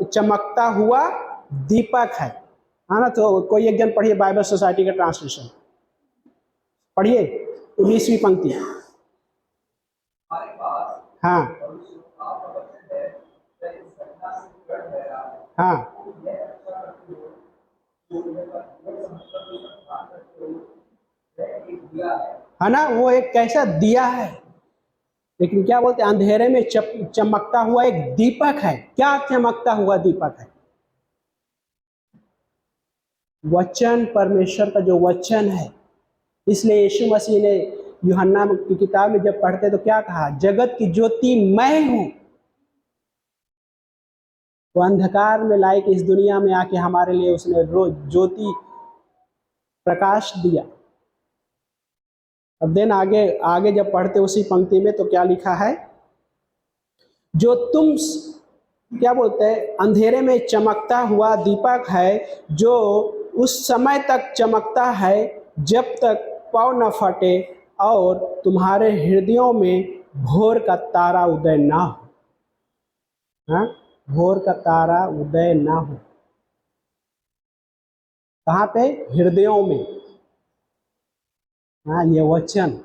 चमकता हुआ दीपक है। ना? तो कोई एक जन पढ़िए बाइबल सोसाइटी का ट्रांसलेशन पढ़िए, 19वीं पंक्ति। हाँ हाँ है ना, वो एक कैसा दिया है, लेकिन क्या बोलते हैं, अंधेरे में चमकता हुआ एक दीपक है। क्या चमकता हुआ दीपक है? वचन, परमेश्वर का जो वचन है। इसलिए यीशु मसीह ने यूहन्ना की किताब में जब पढ़ते तो क्या कहा, जगत की ज्योति मैं हूं। वो अंधकार में लायक इस दुनिया में आके हमारे लिए उसने रोज ज्योति प्रकाश दिया। अब देन आगे जब पढ़ते उसी पंक्ति में तो क्या लिखा है, जो तुम क्या बोलते हैं, अंधेरे में चमकता हुआ दीपक है, जो उस समय तक चमकता है जब तक पौ न फटे और तुम्हारे हृदयों में भोर का तारा उदय ना हो। हाँ, भोर का तारा उदय ना हो। कहाँ पे? हृदयों में। हाँ, ये वचन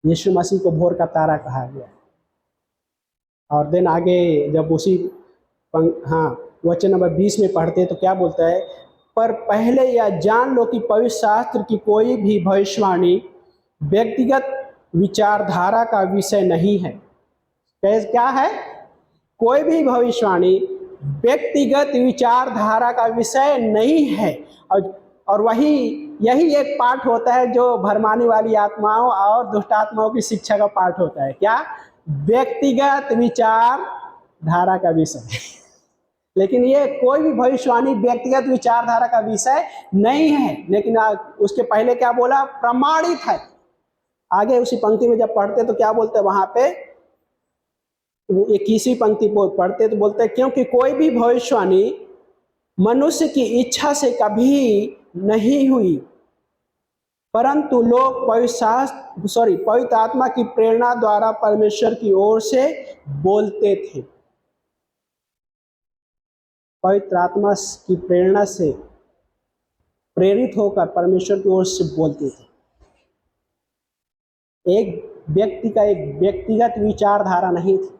यीशु मसीह को भोर का तारा कहा गया। और देन आगे जब उसी वचन नंबर 20 में पढ़ते तो क्या बोलता है, पर पहले यह जान लो कि पवित्र शास्त्र की कोई भी भविष्यवाणी व्यक्तिगत विचारधारा का विषय नहीं है। क्या है? कोई भी भविष्यवाणी व्यक्तिगत विचारधारा का विषय नहीं है। और यही एक पाठ होता है जो भरमाने वाली आत्माओं और दुष्ट आत्माओं की शिक्षा का पाठ होता है। क्या? व्यक्तिगत विचारधारा का विषय। लेकिन ये कोई भी भविष्यवाणी व्यक्तिगत विचारधारा का विषय नहीं है, लेकिन उसके पहले क्या बोला? प्रमाणित है। आगे उसी पंक्ति में जब पढ़ते तो क्या बोलते हैं वहां पे, 21वीं पंक्ति पढ़ते तो बोलते हैं, क्योंकि कोई भी भविष्यवाणी मनुष्य की इच्छा से कभी नहीं हुई, परंतु लोग पवित्र आत्मा की प्रेरणा द्वारा परमेश्वर की ओर से बोलते थे। पवित्र आत्मा की प्रेरणा से प्रेरित होकर परमेश्वर की ओर से बोलते थे। एक व्यक्ति का एक व्यक्तिगत विचारधारा नहीं थी।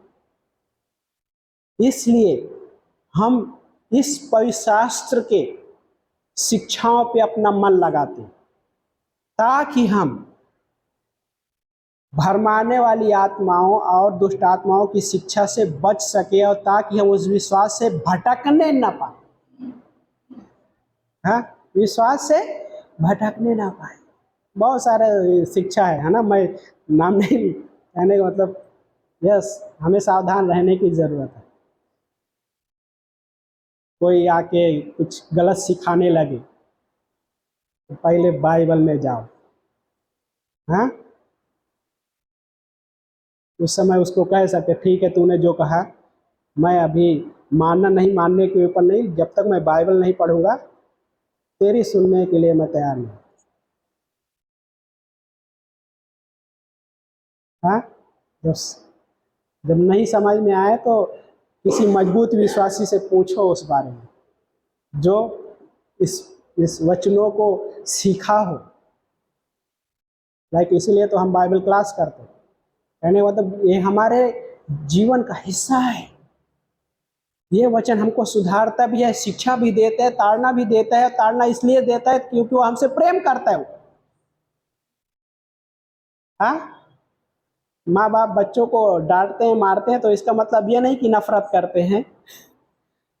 इसलिए हम इस पवित्र शास्त्र के शिक्षाओं पे अपना मन लगाते हैं, ताकि हम भरमाने वाली आत्माओं और दुष्ट आत्माओं की शिक्षा से बच सके, और ताकि हम उस विश्वास से भटकने न पाए। हाँ, विश्वास से भटकने ना पाए। बहुत सारे शिक्षा है ना, मैं नाम नहीं कहने का मतलब, यस, हमें सावधान रहने की जरूरत है। कोई आके कुछ गलत सिखाने लगे तो पहले बाइबल में जाओ। हाँ, उस समय उसको कह सकते, ठीक है तूने जो कहा, मैं अभी मानना नहीं मानने के ऊपर नहीं, जब तक मैं बाइबल नहीं पढ़ूंगा तेरी सुनने के लिए मैं तैयार नहीं। हाँ, जब नहीं समझ में आए तो किसी मजबूत विश्वासी से पूछो उस बारे में, जो इस वचनों को सीखा हो। लाइक इसीलिए तो हम बाइबल क्लास करते हैं। कहने मतलब ये हमारे जीवन का हिस्सा है। ये वचन हमको सुधारता भी है, शिक्षा भी देता है, ताड़ना भी देता है। ताड़ना इसलिए देता है क्योंकि वो हमसे प्रेम करता है। हाँ, माँ बाप बच्चों को डांटते हैं, मारते हैं, तो इसका मतलब ये नहीं कि नफरत करते हैं।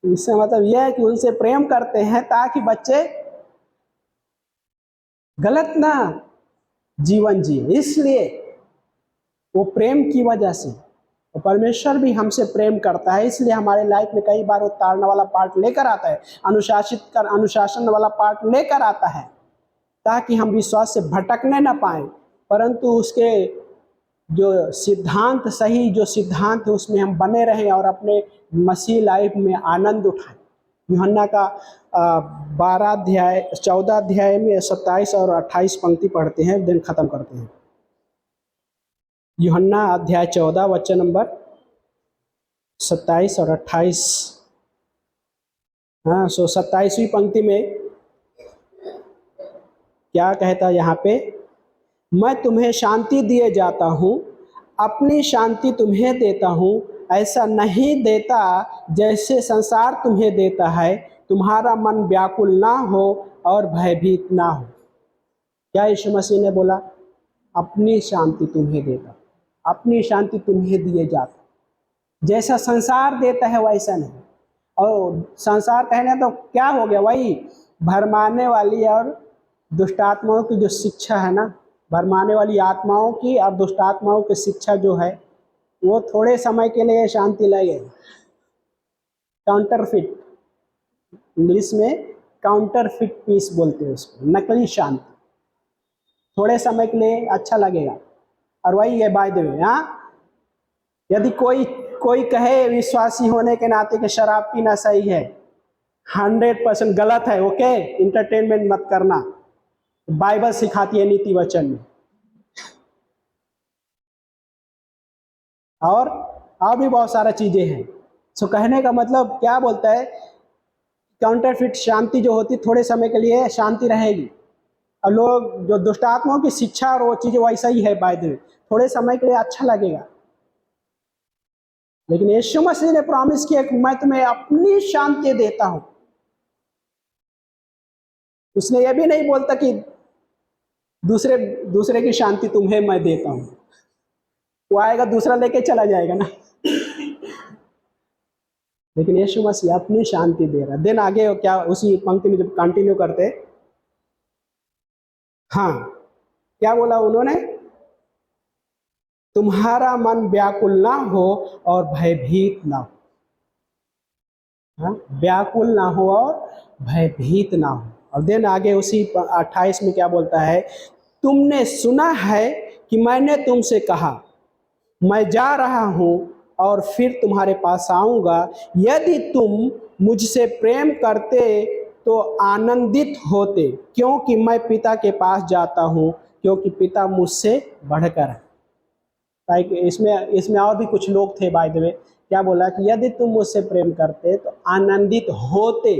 इसका मतलब यह है कि उनसे प्रेम करते हैं ताकि बच्चे गलत ना जीवन जिए। इसलिए वो प्रेम की वजह से, तो परमेश्वर भी हमसे प्रेम करता है, इसलिए हमारे लाइफ में कई बार वो ताड़ना वाला पार्ट लेकर आता है, अनुशासन वाला पार्ट लेकर आता है, ताकि हम विश्वास से भटकने ना पाए, परंतु उसके जो सिद्धांत, सही जो सिद्धांत है उसमें हम बने रहें और अपने मसीह लाइफ में आनंद उठाएं। यूहन्ना का 14 अध्याय में 27 और 28 पंक्ति पढ़ते हैं, दिन खत्म करते हैं। यूहन्ना अध्याय 14 वचन नंबर 27 और 28। हाँ, 27वीं पंक्ति में क्या कहता है यहाँ पे, मैं तुम्हें शांति दिए जाता हूँ, अपनी शांति तुम्हें देता हूँ, ऐसा नहीं देता जैसे संसार तुम्हें देता है। तुम्हारा मन व्याकुल ना हो और भयभीत ना हो। क्या यीशु मसीह ने बोला? अपनी शांति तुम्हें देता, अपनी शांति तुम्हें दिए जाता, जैसा संसार देता है वैसा नहीं। और संसार कहने तो क्या हो गया, वही भरमाने वाली और दुष्ट आत्माओं की जो शिक्षा है ना, भरमाने वाली आत्माओं की और दुष्ट आत्माओं की शिक्षा जो है, वो थोड़े समय के लिए शांति लाएगी। काउंटरफिट, इंग्लिश में काउंटरफिट पीस बोलते हैं उसको, नकली शांति। थोड़े समय के लिए अच्छा लगेगा, और वही है बाय द वे। हाँ, यदि कोई कहे विश्वासी होने के नाते कि शराब पीना सही है, 100% गलत है। ओके, इंटरटेनमेंट मत करना, बाइबल सिखाती है नीति वचन में। और भी बहुत सारा चीजें हैं। सो कहने का मतलब क्या बोलता है, काउंटरफिट शांति जो होती थोड़े समय के लिए शांति रहेगी, और लोग जो दुष्ट आत्माओं की शिक्षा और वो चीजें वैसा ही है बाय द वे, थोड़े समय के लिए अच्छा लगेगा। लेकिन यीशु मसीह ने प्रॉमिस किया कि मैं तुम्हें अपनी शांति देता हूं। उसने ये भी नहीं बोलता कि दूसरे की शांति तुम्हें मैं देता हूं, वो आएगा दूसरा लेके चला जाएगा ना। लेकिन यीशु मसीह अपनी शांति दे रहा है। दिन आगे क्या, उसी पंक्ति में जब कंटिन्यू करते, हाँ, क्या बोला उन्होंने, तुम्हारा मन व्याकुल ना हो और भयभीत ना हो। हाँ, व्याकुल ना हो और भयभीत ना हो। और दिन आगे उसी 28 में क्या बोलता है, तुमने सुना है कि मैंने तुमसे कहा, मैं जा रहा हूं और फिर तुम्हारे पास आऊंगा। यदि तुम मुझसे प्रेम करते तो आनंदित होते, क्योंकि मैं पिता के पास जाता हूं, क्योंकि पिता मुझसे बढ़कर है। इसमें और भी कुछ लोग थे बाय द वे। क्या बोला कि यदि तुम मुझसे प्रेम करते तो आनंदित होते।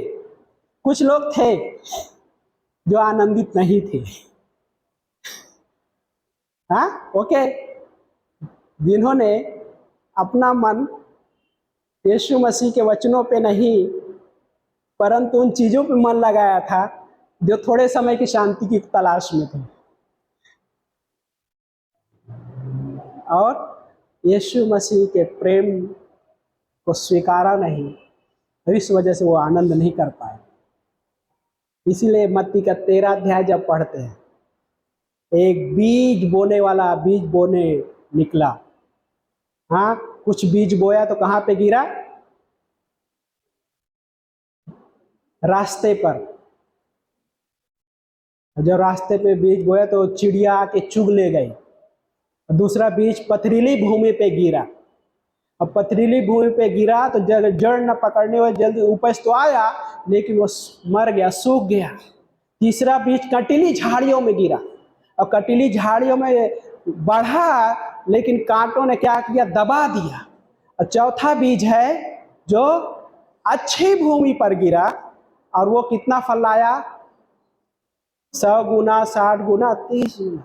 कुछ लोग थे जो आनंदित नहीं थे। हाँ, ओके, जिन्होंने अपना मन यीशु मसीह के वचनों पे नहीं, परंतु उन चीजों पे मन लगाया था जो थोड़े समय की शांति की तलाश में थे, और यीशु मसीह के प्रेम को स्वीकारा नहीं, इस वजह से वो आनंद नहीं कर पाए। इसीलिए मत्ती का 13 अध्याय जब पढ़ते हैं, एक बीज बोने वाला बीज बोने निकला। हाँ, कुछ बीज बोया तो कहाँ पे गिरा? रास्ते पर। जो रास्ते पे बीज बोया तो चिड़िया आके चुग ले गई। दूसरा बीज पथरीली भूमि पे गिरा। अब पथरीली भूमि पे गिरा तो जड़ न पकड़ने वाले जल्दी उपज तो आया, लेकिन वो मर गया, सूख गया। तीसरा बीज कटीली झाड़ियों में गिरा, और कटीली झाड़ियों में बढ़ा, लेकिन कांटों ने क्या किया? दबा दिया। और चौथा बीज है जो अच्छी भूमि पर गिरा, और वो कितना फल लाया? 100 गुना, 60 गुना, 30 गुना।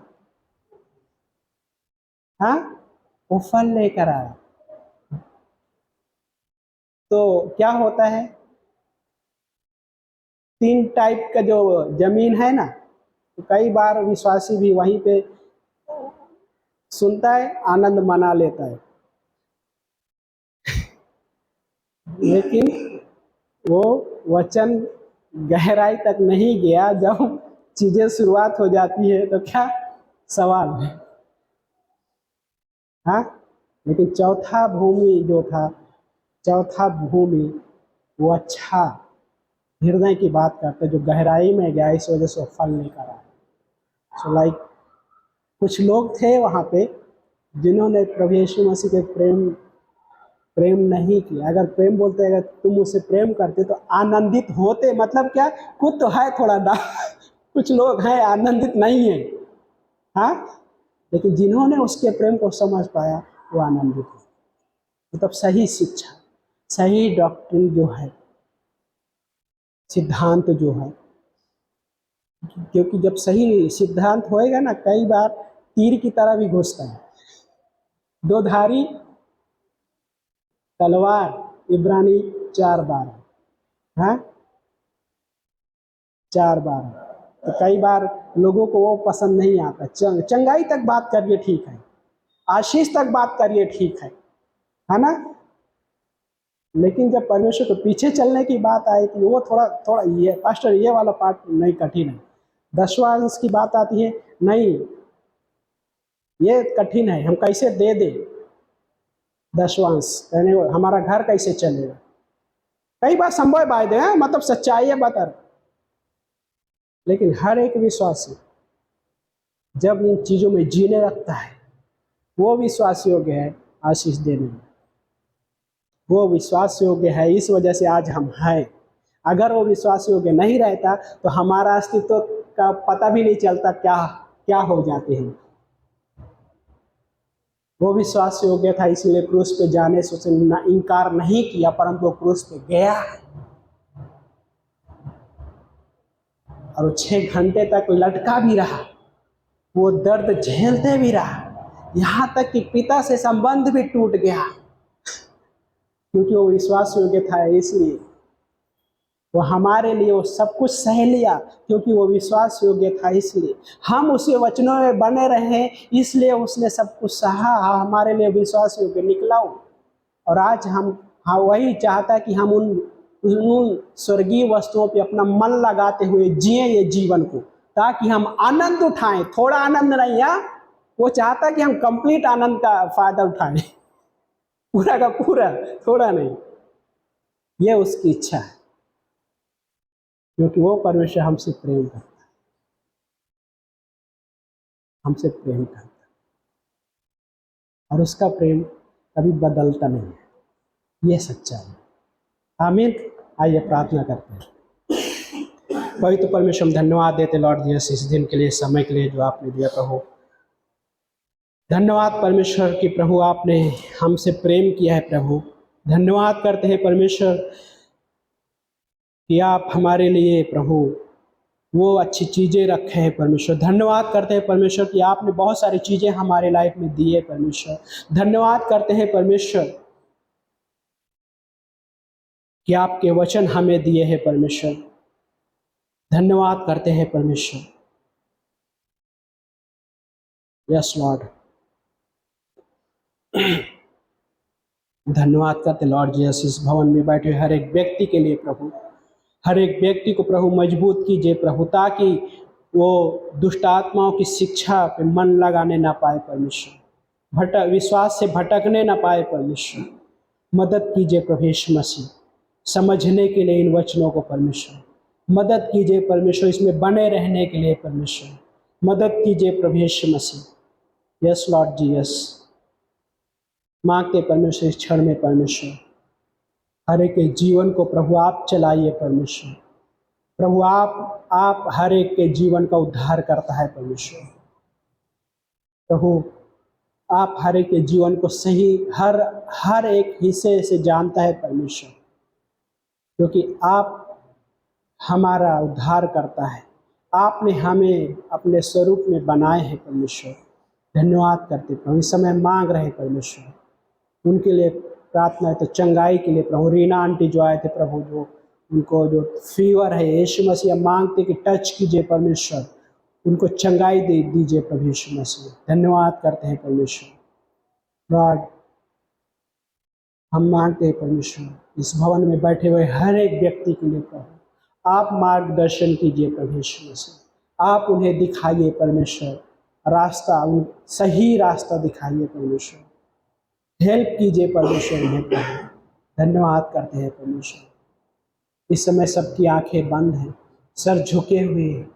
हाँ, वो फल लेकर आया। तो क्या होता है, 3 टाइप का जो जमीन है ना, तो कई बार विश्वासी भी वहीं पे सुनता है, आनंद मना लेता है, लेकिन वो वचन गहराई तक नहीं गया। जब चीजें शुरुआत हो जाती है तो क्या सवाल है, हाँ। लेकिन चौथा भूमि जो था, चौथा भूमि वो अच्छा हृदय की बात करते, जो गहराई में गया, इस वजह से वो फल लेकर आया। सो लाइक कुछ लोग थे वहाँ पे जिन्होंने प्रभु यीशु मसीह के प्रेम नहीं किया। अगर प्रेम बोलते, अगर तुम उससे प्रेम करते तो आनंदित होते, मतलब क्या, कुछ तो है थोड़ा डा कुछ लोग हैं आनंदित नहीं है, हाँ। लेकिन जिन्होंने उसके प्रेम को समझ पाया वो आनंदित है। मतलब सही शिक्षा, सही डॉक्ट्रिन जो है, सिद्धांत जो है, क्योंकि जब सही सिद्धांत होएगा ना, कई बार तीर की तरह भी घुसता है। दो धारी तलवार, इब्रानी 4:12, हाँ 4:12। तो कई बार लोगों को वो पसंद नहीं आता। चंगाई तक बात करिए ठीक है, आशीष तक बात करिए ठीक है ना। लेकिन जब परमेश्वर के पीछे चलने की बात आई थी, वो थोड़ा थोड़ा ये पास्टर ये वाला पार्ट नहीं, कठिन है। 10वां अंश की बात आती है, नहीं ये कठिन है, हम कैसे दे दे 10वां अंश, कहने हमारा घर कैसे चलेगा। कई बार संभव वायदे हैं, मतलब सच्चाई है बता। लेकिन हर एक विश्वासी जब इन चीज़ों में जीने रखता है, वो विश्वास योग्य है आशीष देने में, वो विश्वास योग्य है। इस वजह से आज हम हैं। अगर वो विश्वास योग्य नहीं रहता तो हमारा अस्तित्व का पता भी नहीं चलता, क्या क्या हो जाते हैं। वो विश्वास योग्य था, इसलिए क्रूस पे जाने से उसने इनकार नहीं किया, परंतु वो क्रूस पे गया और 6 घंटे तक लटका भी रहा, वो दर्द झेलते भी रहा, यहाँ तक कि पिता से संबंध भी टूट गया, क्योंकि वो विश्वास योग्य था। इसलिए वो हमारे लिए वो सब कुछ सह लिया, क्योंकि वो विश्वास योग्य था। इसलिए हम उसके वचनों में बने रहे, इसलिए उसने सब कुछ सहा, हमारे लिए विश्वास योग्य निकला। और आज हम, हाँ, वही चाहता कि हम उन स्वर्गीय वस्तुओं पे अपना मन लगाते हुए जिए ये जीवन को, ताकि हम आनंद उठाएं। थोड़ा आनंद नहीं, है वो चाहता कि हम कंप्लीट आनंद का फायदा उठाएं, पूरा का पूरा, थोड़ा नहीं। ये उसकी इच्छा है, क्योंकि वो परमेश्वर हमसे प्रेम करता है, हमसे प्रेम करता है, और उसका प्रेम कभी बदलता नहीं है। ये सच्चाई है। आमीन। आइए प्रार्थना करते हैं। पवित्र परमेश्वर, हम धन्यवाद देते लॉर्ड जीसस इस दिन के लिए, समय के लिए जो आपने दिया प्रभु। धन्यवाद परमेश्वर कि प्रभु आपने हमसे प्रेम किया है प्रभु। धन्यवाद करते हैं परमेश्वर कि आप हमारे लिए प्रभु वो अच्छी चीज़ें रखे हैं परमेश्वर। धन्यवाद करते हैं परमेश्वर कि आपने बहुत सारी चीज़ें हमारे लाइफ में दी है परमेश्वर। धन्यवाद करते हैं परमेश्वर कि आपके वचन हमें दिए हैं परमेश्वर। धन्यवाद करते हैं परमेश्वर। यस लॉर्ड, धन्यवाद करते लॉर्ड जीसस इस भवन में बैठे हर एक व्यक्ति के लिए प्रभु। हर एक व्यक्ति को प्रभु मजबूत कीजिए प्रभु, ताकि वो दुष्ट आत्माओं की शिक्षा पे मन लगाने ना पाए परमेश्वर, विश्वास से भटकने ना पाए परमेश्वर। मदद कीजिए प्रभु यीशु मसीह, समझने के लिए इन वचनों को परमेश्वर। मदद कीजिए परमेश्वर, इसमें बने रहने के लिए परमेश्वर। मदद कीजिए प्रभु यीशु मसीह। यस लॉर्ड जीसस, मांगते परमेश्वर इस क्षण में परमेश्वर हर एक के जीवन को प्रभु आप चलाइए परमेश्वर। प्रभु आप हर एक के जीवन का उद्धार करता है परमेश्वर। प्रभु आप हर एक के जीवन को सही हर एक हिस्से से जानता है परमेश्वर, क्योंकि आप हमारा उद्धार करता है। आपने हमें अपने स्वरूप में बनाए हैं परमेश्वर। धन्यवाद करते प्रभु। इस समय मांग रहे परमेश्वर, उनके लिए प्रार्थना है तो चंगाई के लिए प्रभु। रीना आंटी जो आए थे प्रभु, जो उनको जो फीवर है, यीशु मसीह मांगते कि टच कीजिए परमेश्वर, उनको चंगाई दे दीजिए प्रभु यीशु मसीह। धन्यवाद करते हैं परमेश्वर। लॉर्ड, हम मांगते हैं परमेश्वर इस भवन में बैठे हुए हर एक व्यक्ति के लिए प्रभु आप मार्गदर्शन कीजिए प्रभु यीशु मसीह। आप उन्हें दिखाइए परमेश्वर रास्ता, उन सही रास्ता दिखाइए परमेश्वर। हेल्प कीजिए परमेश्वर उन्हें प्रभु। धन्यवाद करते हैं परमेश्वर। इस समय सबकी आंखें बंद हैं, सर झुके हुए हैं।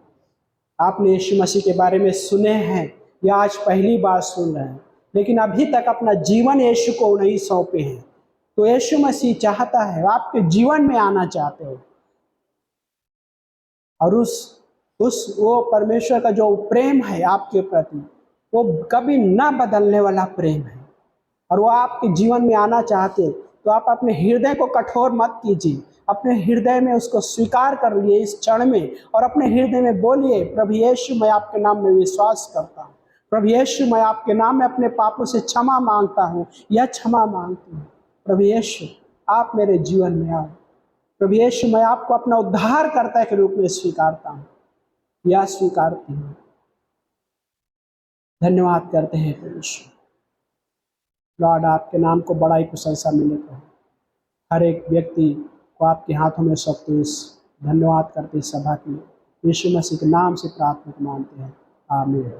आपने यीशु मसीह के बारे में सुने हैं या आज पहली बार सुन रहे हैं, लेकिन अभी तक अपना जीवन यीशु को नहीं सौंपे हैं, तो यीशु मसीह चाहता है, आपके जीवन में आना चाहते हो और उस वो परमेश्वर का जो प्रेम है आपके प्रति, वो कभी ना बदलने वाला प्रेम है और वो आपके जीवन में आना चाहते हैं। तो आप अपने हृदय को कठोर मत कीजिए, अपने हृदय में उसको स्वीकार कर लिए इस क्षण में और अपने हृदय में बोलिए, प्रभु यीशु मैं आपके नाम में विश्वास करता हूँ। प्रभु यीशु मैं आपके नाम में अपने पापों से क्षमा मांगता हूँ या क्षमा मांगती हूँ। प्रभु यीशु आप मेरे जीवन में आओ। प्रभु यीशु मैं आपको अपना उद्धारकर्ता के रूप में स्वीकारता हूँ या स्वीकारती हूँ। धन्यवाद करते हैं परमेश्वर। लॉर्ड, आपके नाम को बड़ाई प्रशंसा मिले तो हर एक व्यक्ति को आपके हाथों में सौंपते हैं। धन्यवाद करते हैं सभा के लिए। यीशु मसीह के नाम से प्रार्थना मानते हैं, आमीन।